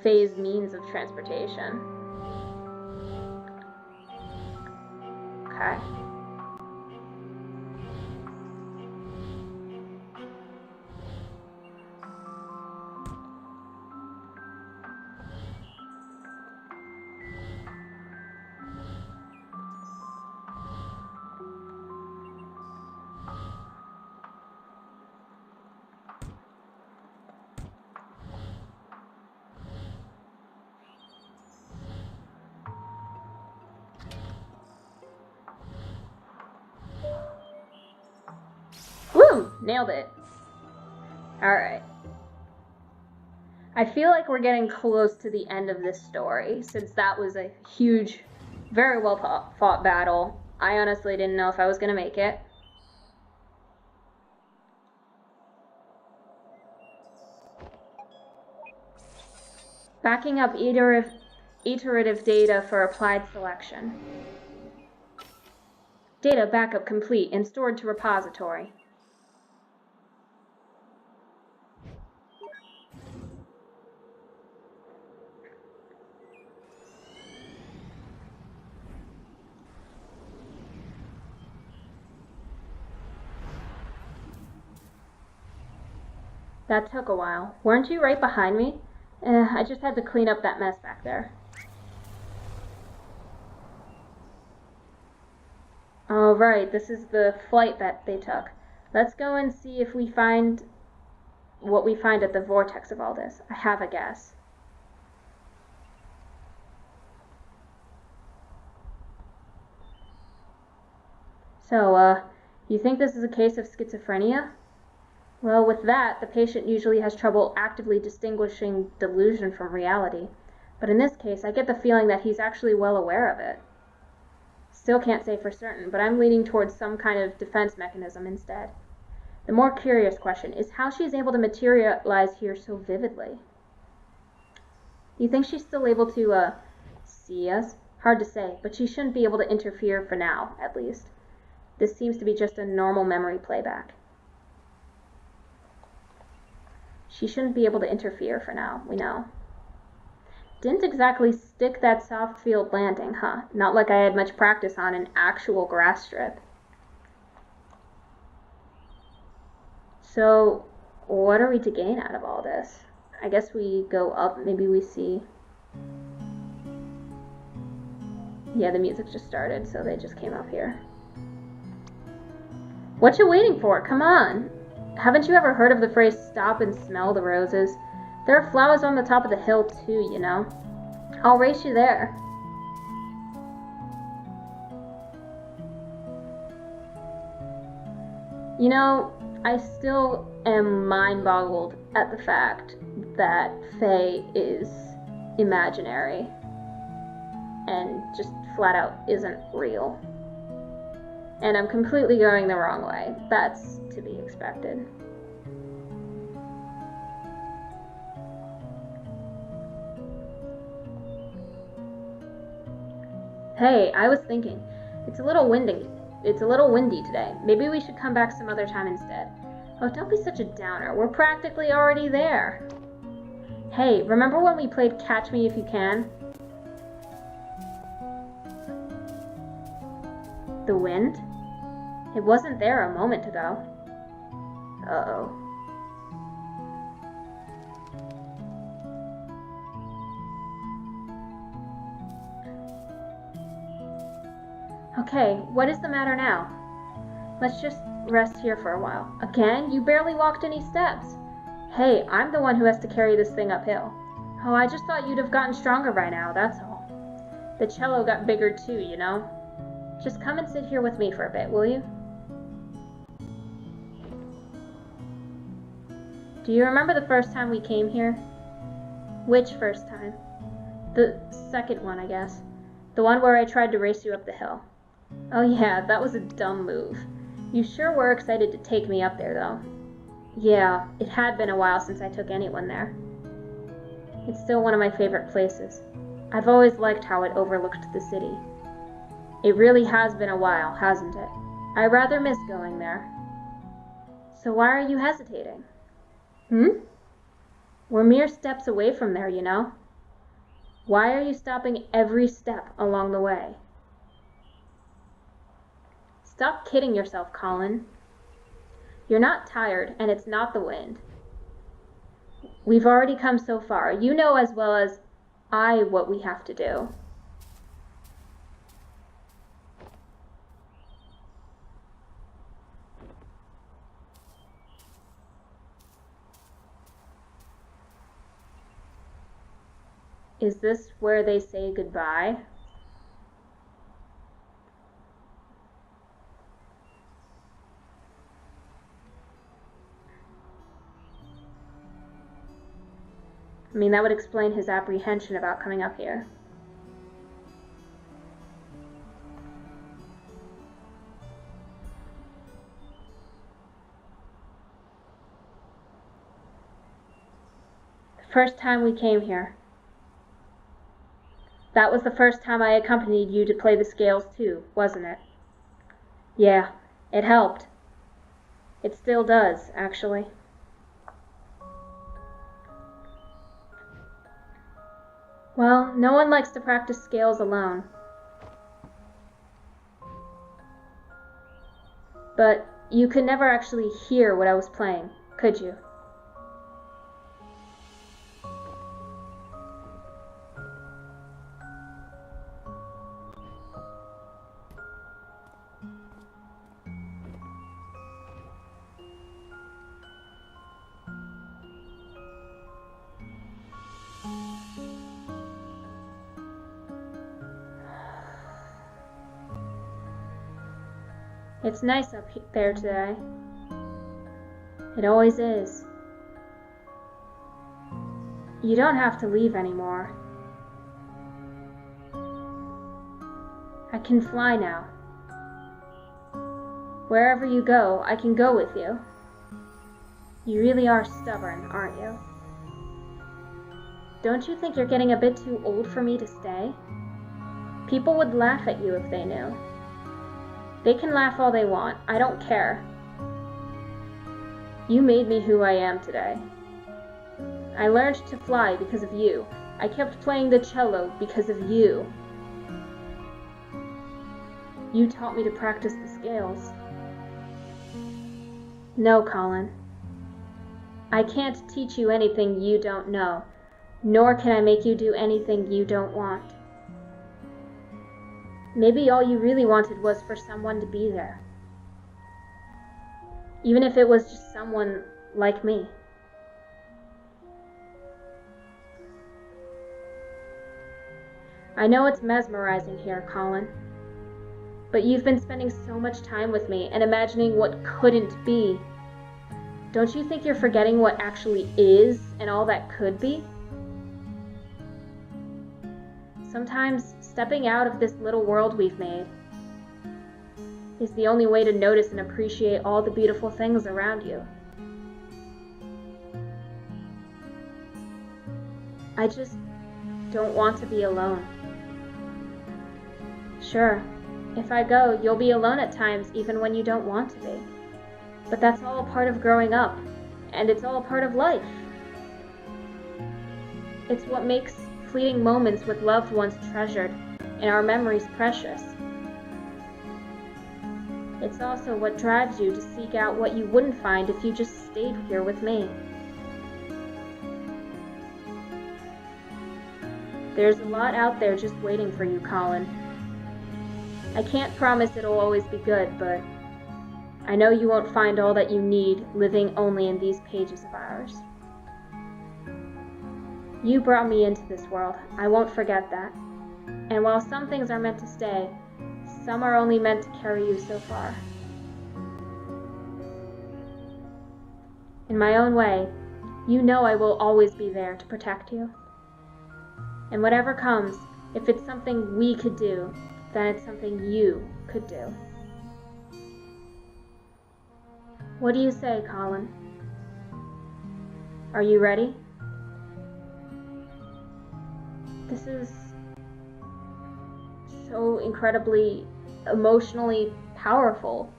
phased means of transportation. Okay. Woo! Nailed it. Alright. I feel like we're getting close to the end of this story, since that was a huge, very well fought battle. I honestly didn't know if I was going to make it. Backing up iterative data for applied selection. Data backup complete and stored to repository. That took a while. Weren't you right behind me? I just had to clean up that mess back there. All right, this is the flight that they took. Let's go and see if we find what we find at the vortex of all this. I have a guess. So, you think this is a case of schizophrenia? Well, with that, the patient usually has trouble actively distinguishing delusion from reality. But in this case, I get the feeling that he's actually well aware of it. Still can't say for certain, but I'm leaning towards some kind of defense mechanism instead. The more curious question is how she's able to materialize here so vividly. Do you think she's still able to, see us? Hard to say, but she shouldn't be able to interfere for now, at least. This seems to be just a normal memory playback. She shouldn't be able to interfere for now, we know. Didn't exactly stick that soft field landing, huh? Not like I had much practice on an actual grass strip. So, what are we to gain out of all this? I guess we go up, maybe we see... Yeah, the music just started, so they just came up here. What you waiting for? Come on! Haven't you ever heard of the phrase, stop and smell the roses? There are flowers on the top of the hill too, you know. I'll race you there. You know, I still am mind-boggled at the fact that Faye is imaginary and just flat out isn't real. And I'm completely going the wrong way. That's to be expected. Hey, I was thinking, it's a little windy today. Maybe we should come back some other time instead. Oh, don't be such a downer. We're practically already there. Hey, remember when we played Catch Me If You Can? The wind? It wasn't there a moment ago. Uh-oh. Okay, what is the matter now? Let's just rest here for a while. Again? You barely walked any steps. Hey, I'm the one who has to carry this thing uphill. Oh, I just thought you'd have gotten stronger by now, that's all. The cello got bigger too, you know? Just come and sit here with me for a bit, will you? Do you remember the first time we came here? Which first time? The second one, I guess. The one where I tried to race you up the hill. Oh yeah, that was a dumb move. You sure were excited to take me up there, though. Yeah, it had been a while since I took anyone there. It's still one of my favorite places. I've always liked how it overlooked the city. It really has been a while, hasn't it? I rather miss going there. So why are you hesitating? We're mere steps away from there, you know? Why are you stopping every step along the way? Stop kidding yourself, Colin. You're not tired, and it's not the wind. We've already come so far. You know as well as I what we have to do. Is this where they say goodbye? I mean, that would explain his apprehension about coming up here. The first time we came here. That was the first time I accompanied you to play the scales too, wasn't it? Yeah, it helped. It still does, actually. Well, no one likes to practice scales alone. But you could never actually hear what I was playing, could you? It's nice up there today. It always is. You don't have to leave anymore. I can fly now. Wherever you go, I can go with you. You really are stubborn, aren't you? Don't you think you're getting a bit too old for me to stay? People would laugh at you if they knew. They can laugh all they want. I don't care. You made me who I am today. I learned to fly because of you. I kept playing the cello because of you. You taught me to practice the scales. No, Colin. I can't teach you anything you don't know, nor can I make you do anything you don't want. Maybe all you really wanted was for someone to be there. Even if it was just someone like me. I know it's mesmerizing here, Colin. But you've been spending so much time with me and imagining what couldn't be. Don't you think you're forgetting what actually is and all that could be? Sometimes stepping out of this little world we've made is the only way to notice and appreciate all the beautiful things around you. I just don't want to be alone. Sure, if I go, you'll be alone at times even when you don't want to be. But that's all a part of growing up, and it's all a part of life. It's what makes fleeting moments with loved ones treasured and our memories precious. It's also what drives you to seek out what you wouldn't find if you just stayed here with me. There's a lot out there just waiting for you, Colin. I can't promise it'll always be good, but I know you won't find all that you need living only in these pages of ours. You brought me into this world. I won't forget that. And while some things are meant to stay, some are only meant to carry you so far. In my own way, you know I will always be there to protect you. And whatever comes, if it's something we could do, then it's something you could do. What do you say, Colin? Are you ready? This is so incredibly emotionally powerful.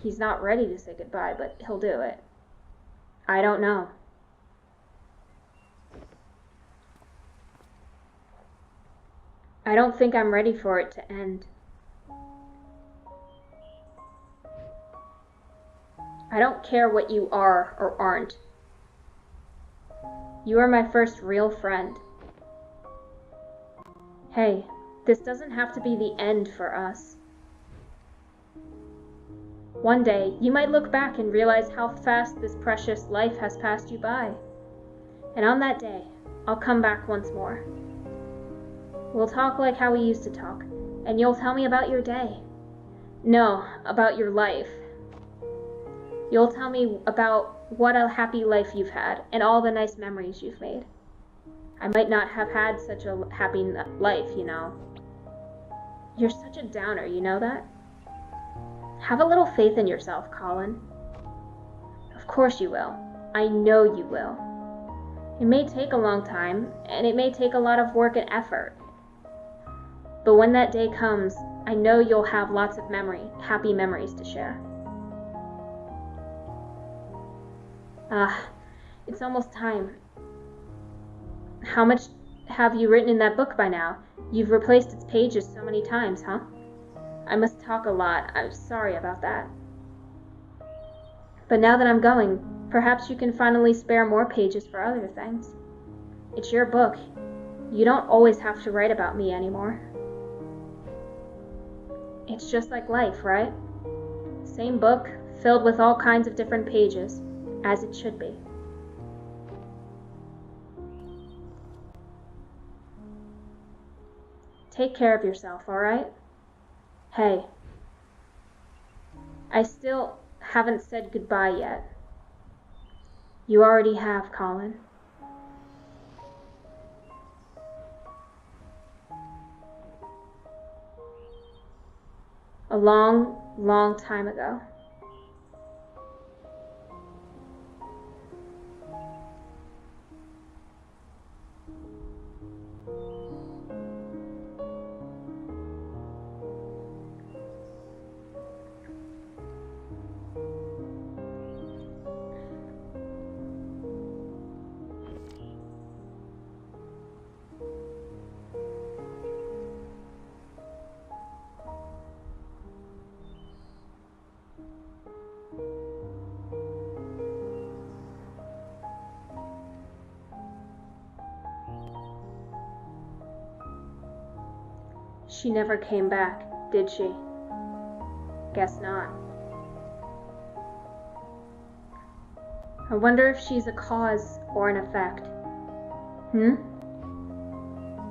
He's not ready to say goodbye, but he'll do it. I don't know. I don't think I'm ready for it to end. I don't care what you are or aren't. You are my first real friend. Hey, this doesn't have to be the end for us. One day, you might look back and realize how fast this precious life has passed you by. And on that day, I'll come back once more. We'll talk like how we used to talk, and you'll tell me about your day. No, about your life. You'll tell me about what a happy life you've had, and all the nice memories you've made. I might not have had such a happy life, you know. You're such a downer, you know that? Have a little faith in yourself, Colin. Of course you will. I know you will. It may take a long time, and it may take a lot of work and effort. But when that day comes, I know you'll have lots of happy memories to share. It's almost time. How much have you written in that book by now? You've replaced its pages so many times, huh? I must talk a lot. I'm sorry about that. But now that I'm going, perhaps you can finally spare more pages for other things. It's your book. You don't always have to write about me anymore. It's just like life, right? Same book, filled with all kinds of different pages, as it should be. Take care of yourself, alright? Hey, I still haven't said goodbye yet. You already have, Colin. A long, long time ago, She never came back, did she? Guess not. I wonder if she's a cause or an effect.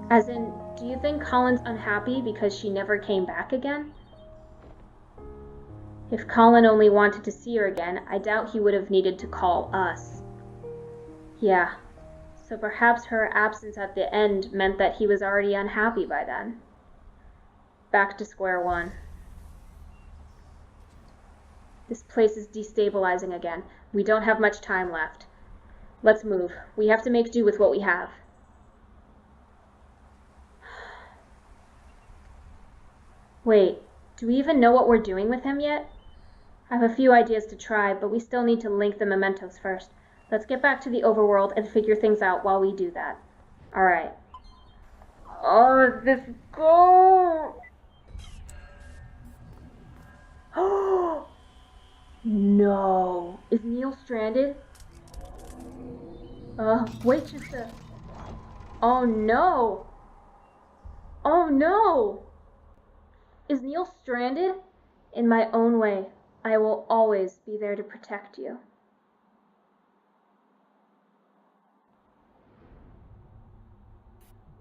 As in, do you think Colin's unhappy because she never came back again? If Colin only wanted to see her again, I doubt he would have needed to call us. Yeah, so perhaps her absence at the end meant that he was already unhappy by then. Back to square one. This place is destabilizing again. We don't have much time left. Let's move. We have to make do with what we have. Wait, do we even know what we're doing with him yet? I have a few ideas to try, but we still need to link the mementos first. Let's get back to the overworld and figure things out while we do that. Alright. Oh, this go! Oh! No. Is Neil stranded? Wait just a... Oh no! Oh no! Is Neil stranded? In my own way, I will always be there to protect you.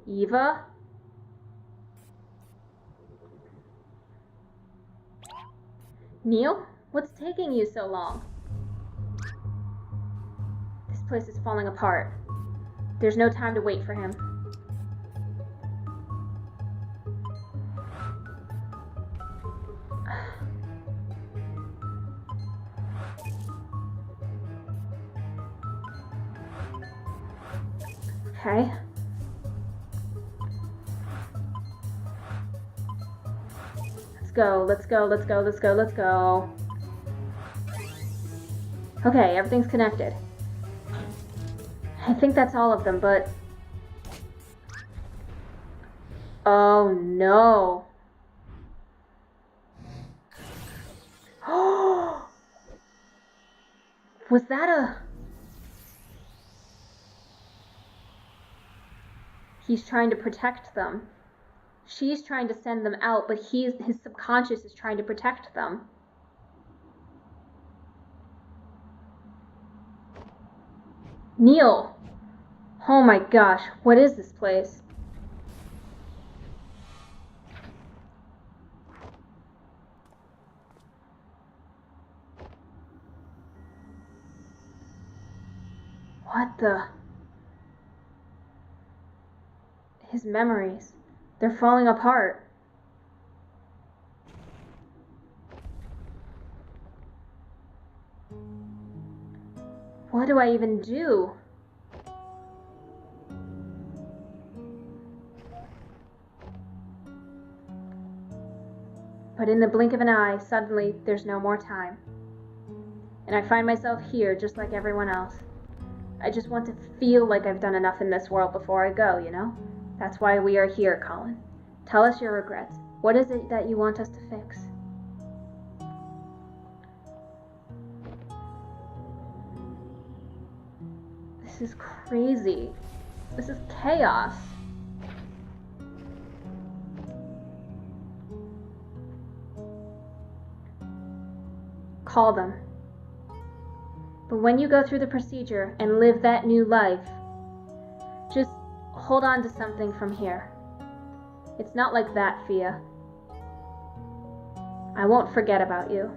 Eva? Neil? What's taking you so long? This place is falling apart. There's no time to wait for him. Okay. Let's go. Okay, everything's connected. I think that's all of them, but... Oh no. Was that a... He's trying to protect them. She's trying to send them out, but his subconscious is trying to protect them. Neil! Oh my gosh, what is this place? What the... His memories. They're falling apart. What do I even do? But in the blink of an eye, suddenly, there's no more time. And I find myself here just like everyone else. I just want to feel like I've done enough in this world before I go, you know? That's why we are here, Colin. Tell us your regrets. What is it that you want us to fix? This is crazy. This is chaos. Call them. But when you go through the procedure and live that new life, just hold on to something from here. It's not like that, Fia. I won't forget about you.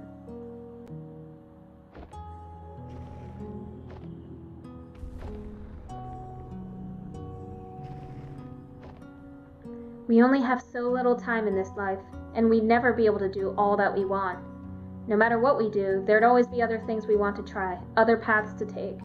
We only have so little time in this life, and we'd never be able to do all that we want. No matter what we do, there'd always be other things we want to try, other paths to take.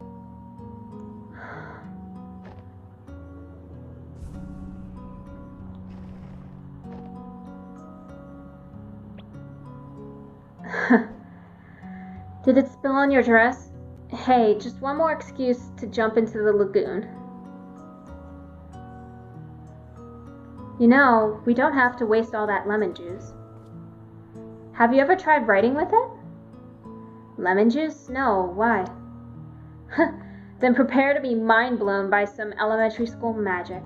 Did it spill on your dress? Hey, just one more excuse to jump into the lagoon. You know, we don't have to waste all that lemon juice. Have you ever tried writing with it? Lemon juice? No, why? Then prepare to be mind blown by some elementary school magic.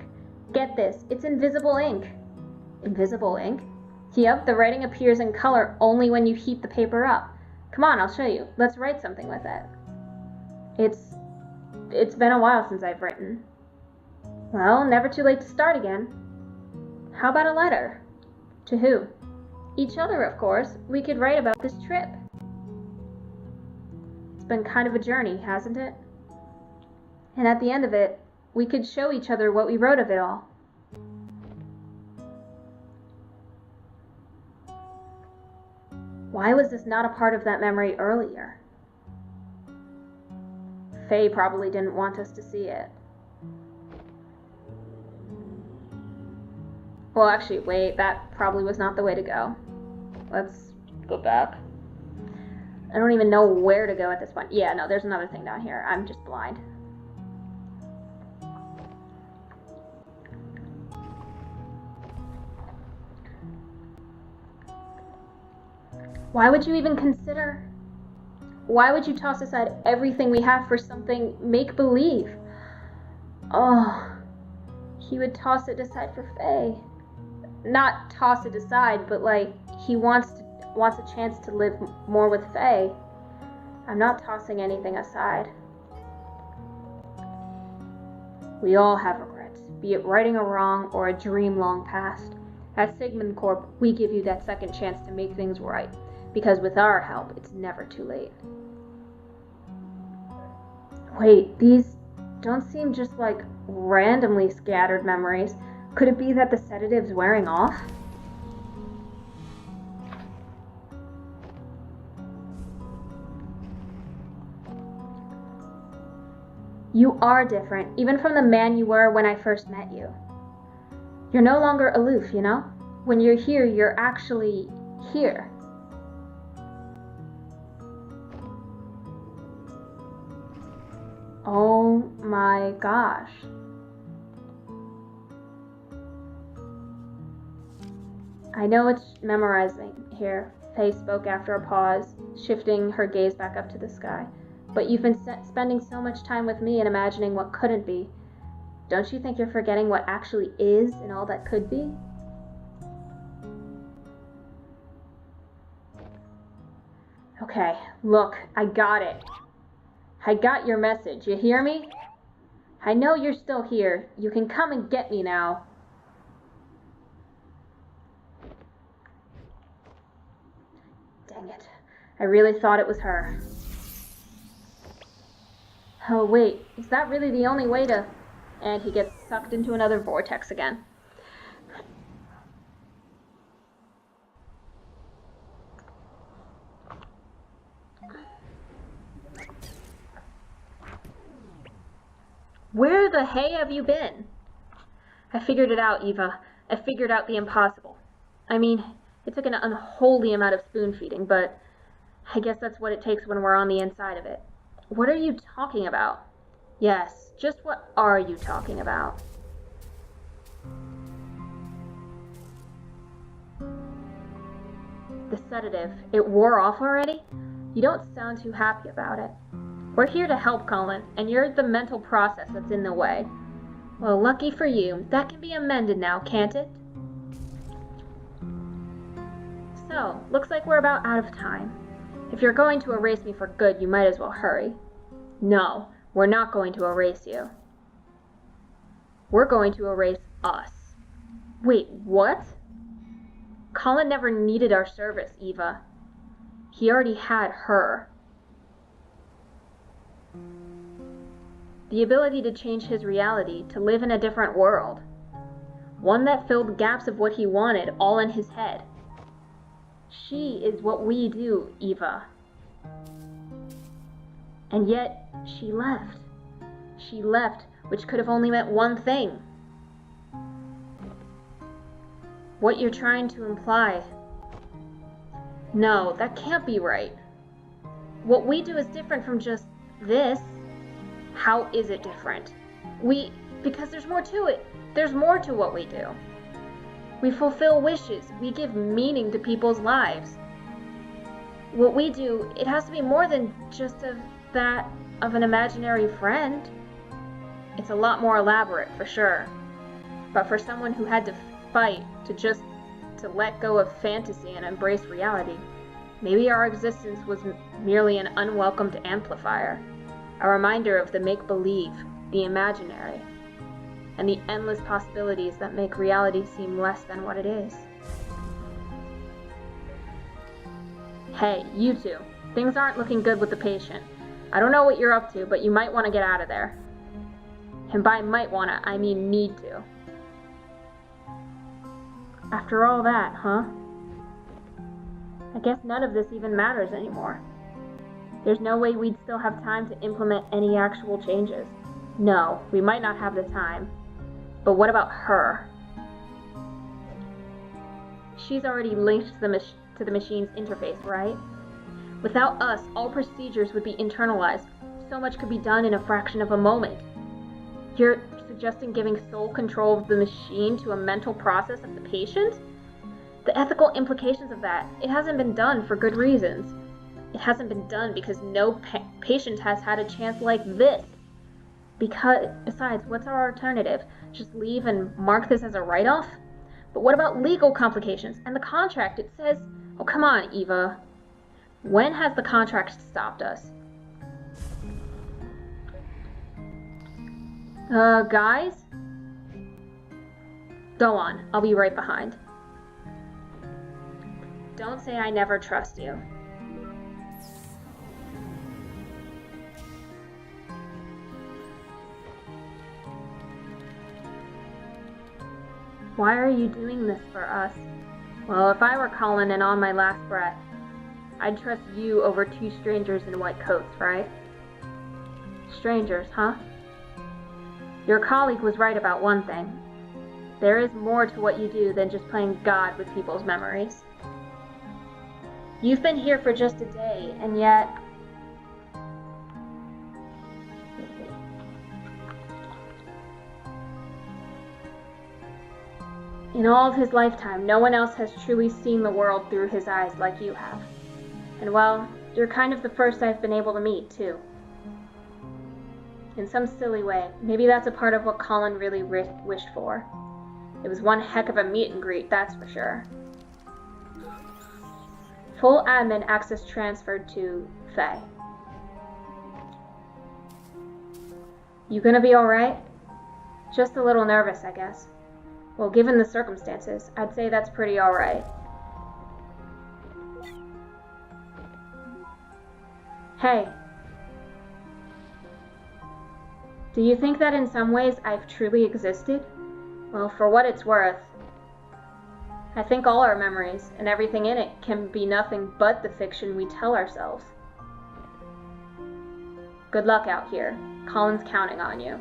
Get this, it's invisible ink. Invisible ink? Yep, the writing appears in color only when you heat the paper up. Come on, I'll show you. Let's write something with it. It's been a while since I've written. Well, never too late to start again. How about a letter? To who? Each other, of course. We could write about this trip. It's been kind of a journey, hasn't it? And at the end of it, we could show each other what we wrote of it all. Why was this not a part of that memory earlier? Faye probably didn't want us to see it. Well, actually, wait, that probably was not the way to go. Let's go back. I don't even know where to go at this point. Yeah, no, there's another thing down here. I'm just blind. Why would you even consider? Why would you toss aside everything we have for something make-believe? Oh, he would toss it aside for Faye. Not toss it aside, but like he wants a chance to live more with Faye. I'm not tossing anything aside. We all have regrets, be it righting a wrong or a dream long past. At Sigmund Corp, we give you that second chance to make things right, because with our help, it's never too late. Wait, these don't seem just like randomly scattered memories. Could it be that the sedative's wearing off? You are different, even from the man you were when I first met you. You're no longer aloof, you know? When you're here, you're actually here. Oh my gosh. I know it's memorizing here, Faye spoke after a pause, shifting her gaze back up to the sky. But you've been spending so much time with me and imagining what couldn't be. Don't you think you're forgetting what actually is and all that could be? Okay, look, I got it. I got your message, you hear me? I know you're still here. You can come and get me now. Dang it. I really thought it was her. Oh wait, is that really the only way to... And he gets sucked into another vortex again. Where the hay have you been? I figured it out, Eva. I figured out the impossible. I mean, it took an unholy amount of spoon feeding, but I guess that's what it takes when we're on the inside of it. What are you talking about? Yes, just what are you talking about? The sedative, it wore off already? You don't sound too happy about it. We're here to help, Colin, and you're the mental process that's in the way. Well, lucky for you, that can be amended now, can't it? So, looks like we're about out of time. If you're going to erase me for good, you might as well hurry. No, we're not going to erase you. We're going to erase us. Wait, what? Colin never needed our service, Eva. He already had her. The ability to change his reality, to live in a different world. One that filled gaps of what he wanted, all in his head. She is what we do, Eva. And yet, she left. She left, which could have only meant one thing. What you're trying to imply. No, that can't be right. What we do is different from just this. How is it different? Because there's more to it. There's more to what we do. We fulfill wishes. We give meaning to people's lives. What we do, it has to be more than just that of an imaginary friend. It's a lot more elaborate, for sure. But for someone who had to fight to just to let go of fantasy and embrace reality. Maybe our existence was merely an unwelcomed amplifier, a reminder of the make-believe, the imaginary, and the endless possibilities that make reality seem less than what it is. Hey, you two. Things aren't looking good with the patient. I don't know what you're up to, but you might want to get out of there. And by might wanna, I mean need to. After all that, huh? I guess none of this even matters anymore. There's no way we'd still have time to implement any actual changes. No, we might not have the time. But what about her? She's already linked to the machine's interface, right? Without us, all procedures would be internalized. So much could be done in a fraction of a moment. You're suggesting giving sole control of the machine to a mental process of the patient? The ethical implications of that, it hasn't been done for good reasons. It hasn't been done because no patient has had a chance like this. Besides, what's our alternative? Just leave and mark this as a write-off? But what about legal complications? And the contract, it says... Oh, come on, Eva. When has the contract stopped us? Guys? Go on, I'll be right behind. Don't say I never trust you. Why are you doing this for us? Well, if I were Colin and on my last breath, I'd trust you over two strangers in white coats, right? Strangers, huh? Your colleague was right about one thing. There is more to what you do than just playing God with people's memories. You've been here for just a day, and yet... In all of his lifetime, no one else has truly seen the world through his eyes like you have. And well, you're kind of the first I've been able to meet, too. In some silly way, maybe that's a part of what Colin really wished for. It was one heck of a meet and greet, that's for sure. Full admin access transferred to Faye. You gonna be alright? Just a little nervous, I guess. Well, given the circumstances, I'd say that's pretty alright. Hey. Do you think that in some ways I've truly existed? Well, for what it's worth, I think all our memories and everything in it can be nothing but the fiction we tell ourselves. Good luck out here. Colin's counting on you.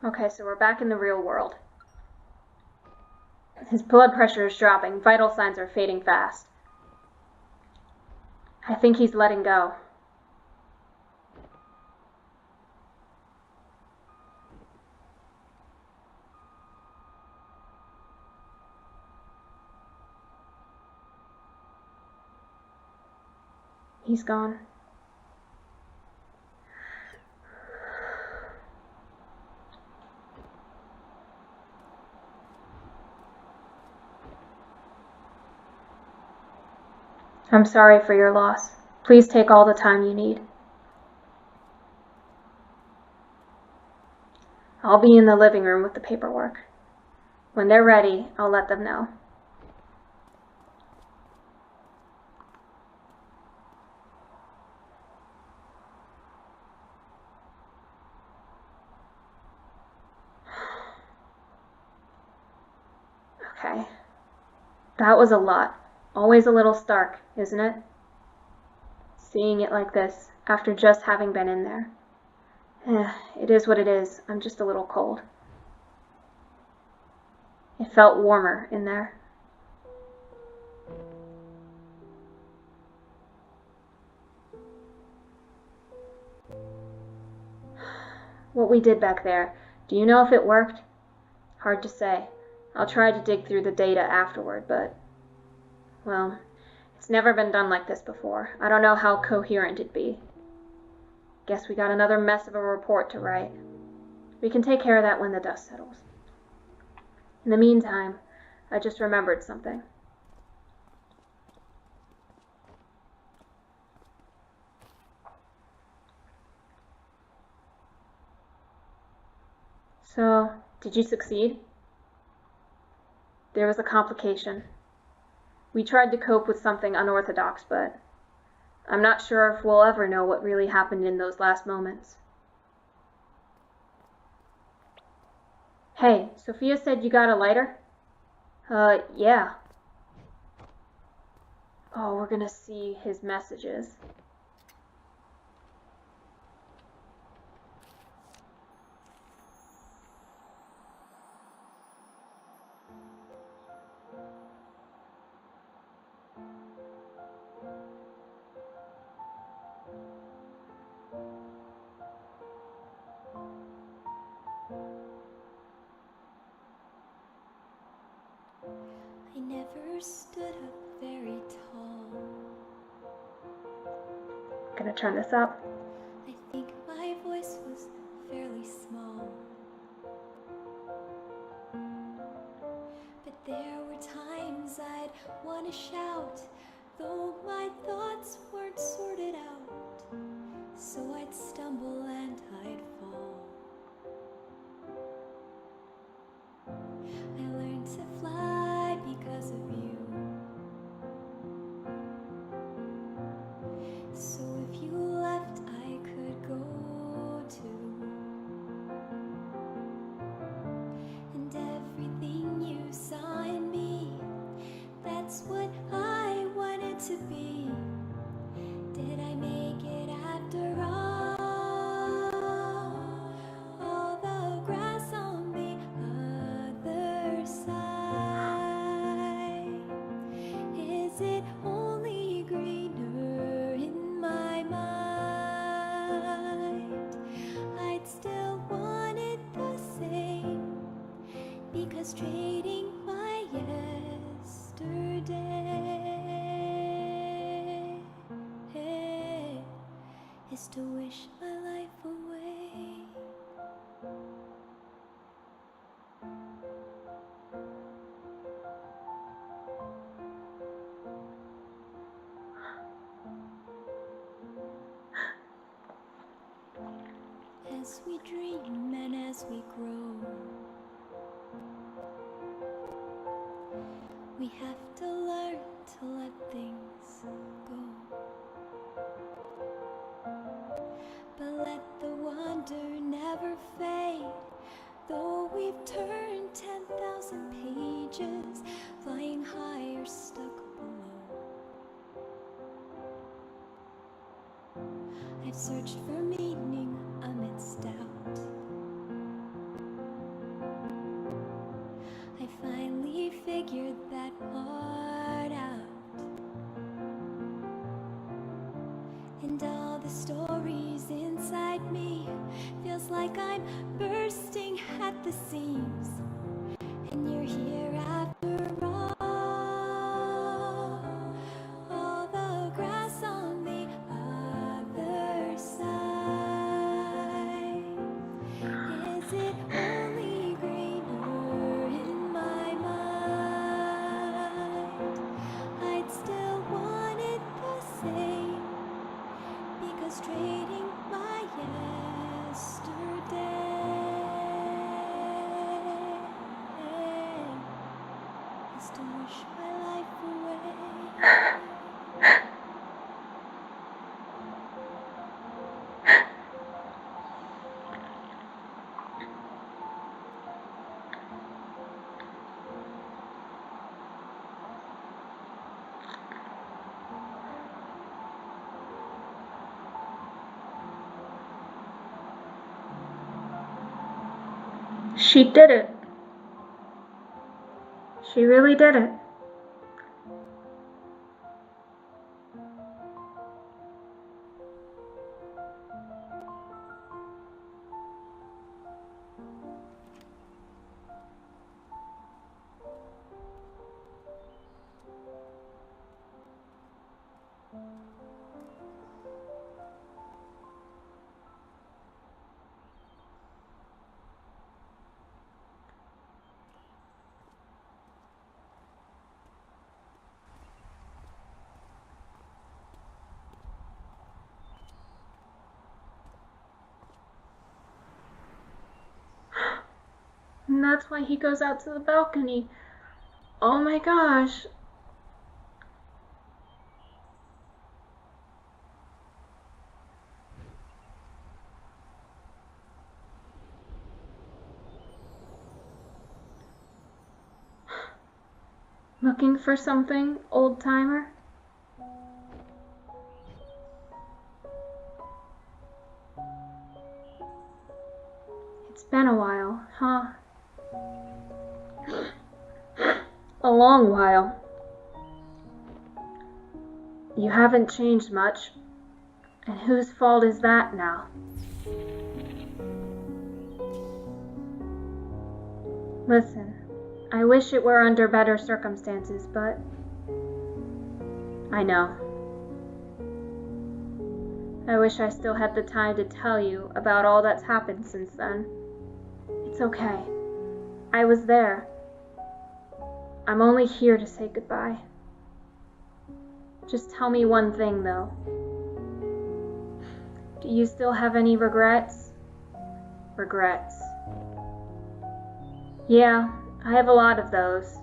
Okay, so we're back in the real world. His blood pressure is dropping. Vital signs are fading fast. I think he's letting go. He's gone. I'm sorry for your loss. Please take all the time you need. I'll be in the living room with the paperwork. When they're ready, I'll let them know. Okay. That was a lot. Always a little stark, isn't it? Seeing it like this, after just having been in there. It is what it is. I'm just a little cold. It felt warmer in there. What we did back there, do you know if it worked? Hard to say. I'll try to dig through the data afterward, but, well, it's never been done like this before. I don't know how coherent it'd be. Guess we got another mess of a report to write. We can take care of that when the dust settles. In the meantime, I just remembered something. So, did you succeed? There was a complication. We tried to cope with something unorthodox, but I'm not sure if we'll ever know what really happened in those last moments. Hey, Sophia said you got a lighter? Yeah. Oh, we're gonna see his messages. I never stood up very tall. Gonna turn this up. I think my voice was fairly small. But there were times I'd want to shout, though my thoughts weren't sorted out. So I'd stumble and I'd fall. I learned to fly because of you. So if you left, I could go too. And everything you saw in me, that's what I wanted to be. Did I make it after all? All the grass on the other side, is it only greener in my mind? I'd still want it the same, because trading my yesterday is to wish my life away. As we dream and as we grow, we have to learn to let things go. But let the wonder never fade, though we've turned 10,000 pages, flying high or stuck below. I've searched for meaning amidst doubt. I finally figured that part out. And all the stories inside me, feels like I'm bursting at the seams. And you're here after all. All the grass on the other side, is it only greener in my mind? I'd still want it the same, because trading my yesterday is to wish my life away. She did it. She really did it. And that's why he goes out to the balcony. Oh my gosh. Looking for something, old-timer? It's been a while, huh? A long while. You haven't changed much. And whose fault is that now? Listen, I wish it were under better circumstances, but I know. I wish I still had the time to tell you about all that's happened since then. It's okay. I was there. I'm only here to say goodbye. Just tell me one thing, though. Do you still have any regrets? Regrets. Yeah, I have a lot of those.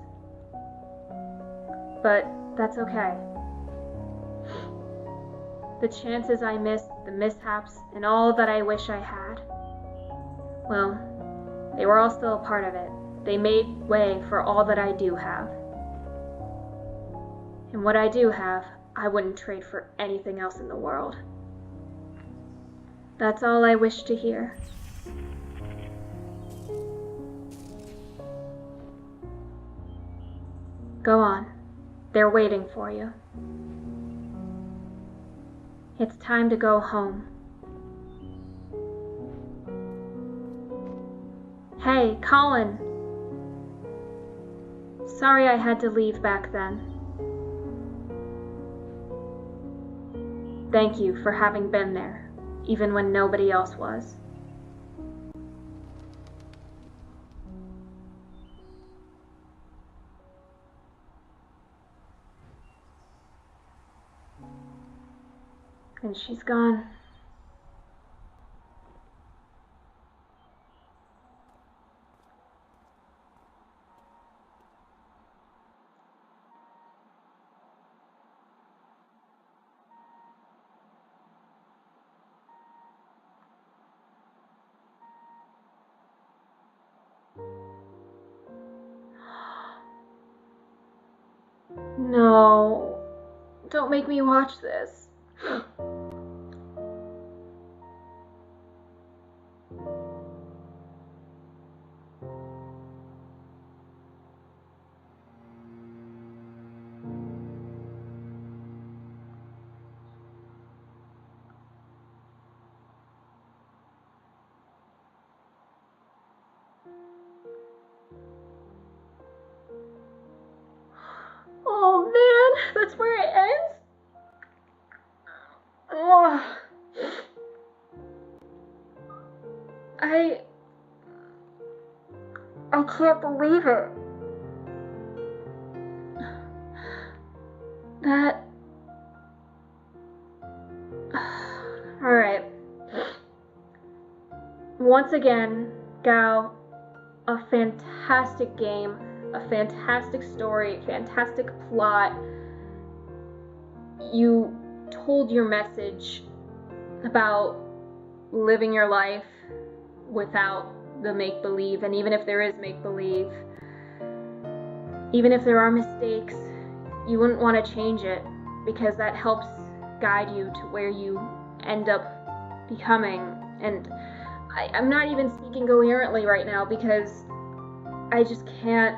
But that's okay. The chances I missed, the mishaps, and all that I wish I had, well, they were all still a part of it. They made way for all that I do have. And what I do have, I wouldn't trade for anything else in the world. That's all I wish to hear. Go on. They're waiting for you. It's time to go home. Hey, Colin! Sorry I had to leave back then. Thank you for having been there, even when nobody else was. And she's gone. No, don't make me watch this. Oh man, that's where it ends? Oh. I can't believe it. That... Alright. Once again, Gao, a fantastic game, a fantastic story, fantastic plot. You told your message about living your life without the make-believe, and even if there is make-believe, even if there are mistakes, you wouldn't want to change it, because that helps guide you to where you end up becoming. And I'm not even speaking coherently right now because I just can't.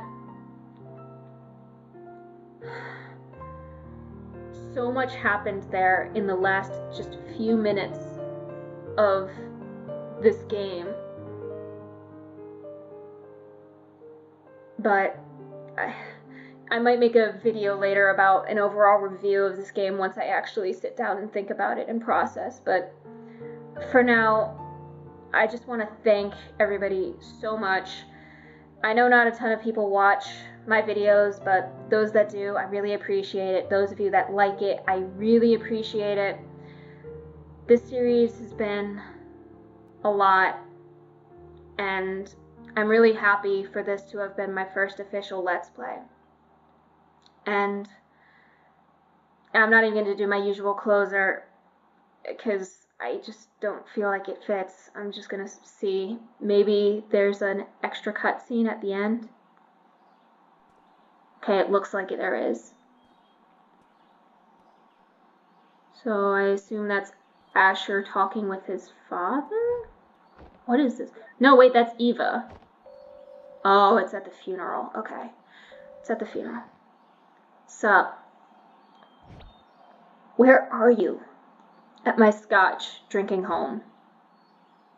So much happened there in the last just few minutes of this game. But I might make a video later about an overall review of this game once I actually sit down and think about it and process. But for now, I just want to thank everybody so much. I know not a ton of people watch my videos, but those that do, I really appreciate it. Those of you that like it, I really appreciate it. This series has been a lot, and I'm really happy for this to have been my first official Let's Play. And I'm not even going to do my usual closer because I just don't feel like it fits. I'm just going to see. Maybe there's an extra cutscene at the end. Okay, it looks like there is. So I assume that's Asher talking with his father? What is this? No, wait, that's Eva. Oh, it's at the funeral. Okay. It's at the funeral. Sup? Where are you? At my scotch, drinking home.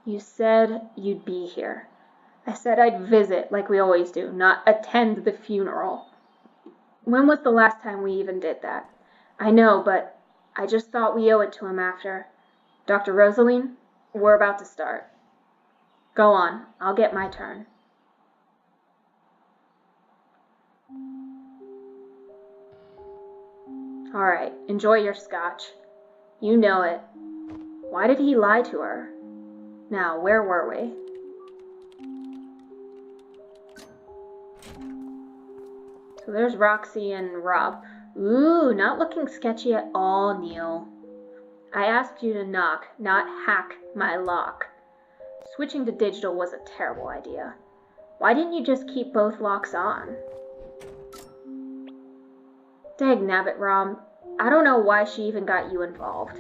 You said you'd be here. I said I'd visit like we always do, not attend the funeral. When was the last time we even did that? I know, but I just thought we owe it to him after. Dr. Rosaline, we're about to start. Go on, I'll get my turn. Alright, enjoy your scotch. You know it. Why did he lie to her? Now, where were we? So there's Roxy and Rob. Ooh, not looking sketchy at all, Neil. I asked you to knock, not hack my lock. Switching to digital was a terrible idea. Why didn't you just keep both locks on? Dagnabbit, Rob. I don't know why she even got you involved.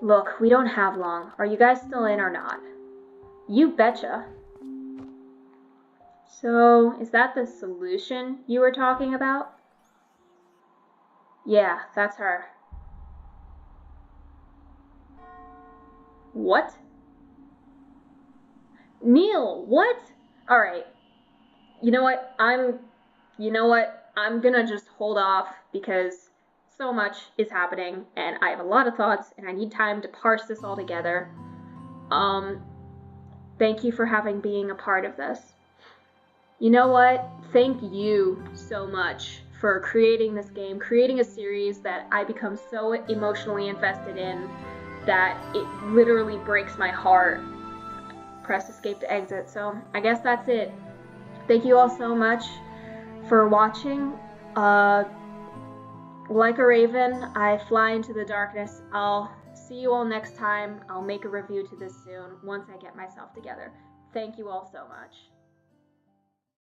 Look, we don't have long. Are you guys still in or not? You betcha. So, is that the solution you were talking about? Yeah, that's her. What? Neil, what? Alright. You know what? I'm gonna just hold off because so much is happening and I have a lot of thoughts and I need time to parse this all together. Thank you for being a part of this. You know what? Thank you so much for creating this game, creating a series that I become so emotionally invested in that it literally breaks my heart. Press escape to exit. So I guess that's it. Thank you all so much for watching. Like a raven, I fly into the darkness. I'll see you all next time. I'll make a review to this soon once I get myself together. Thank you all so much.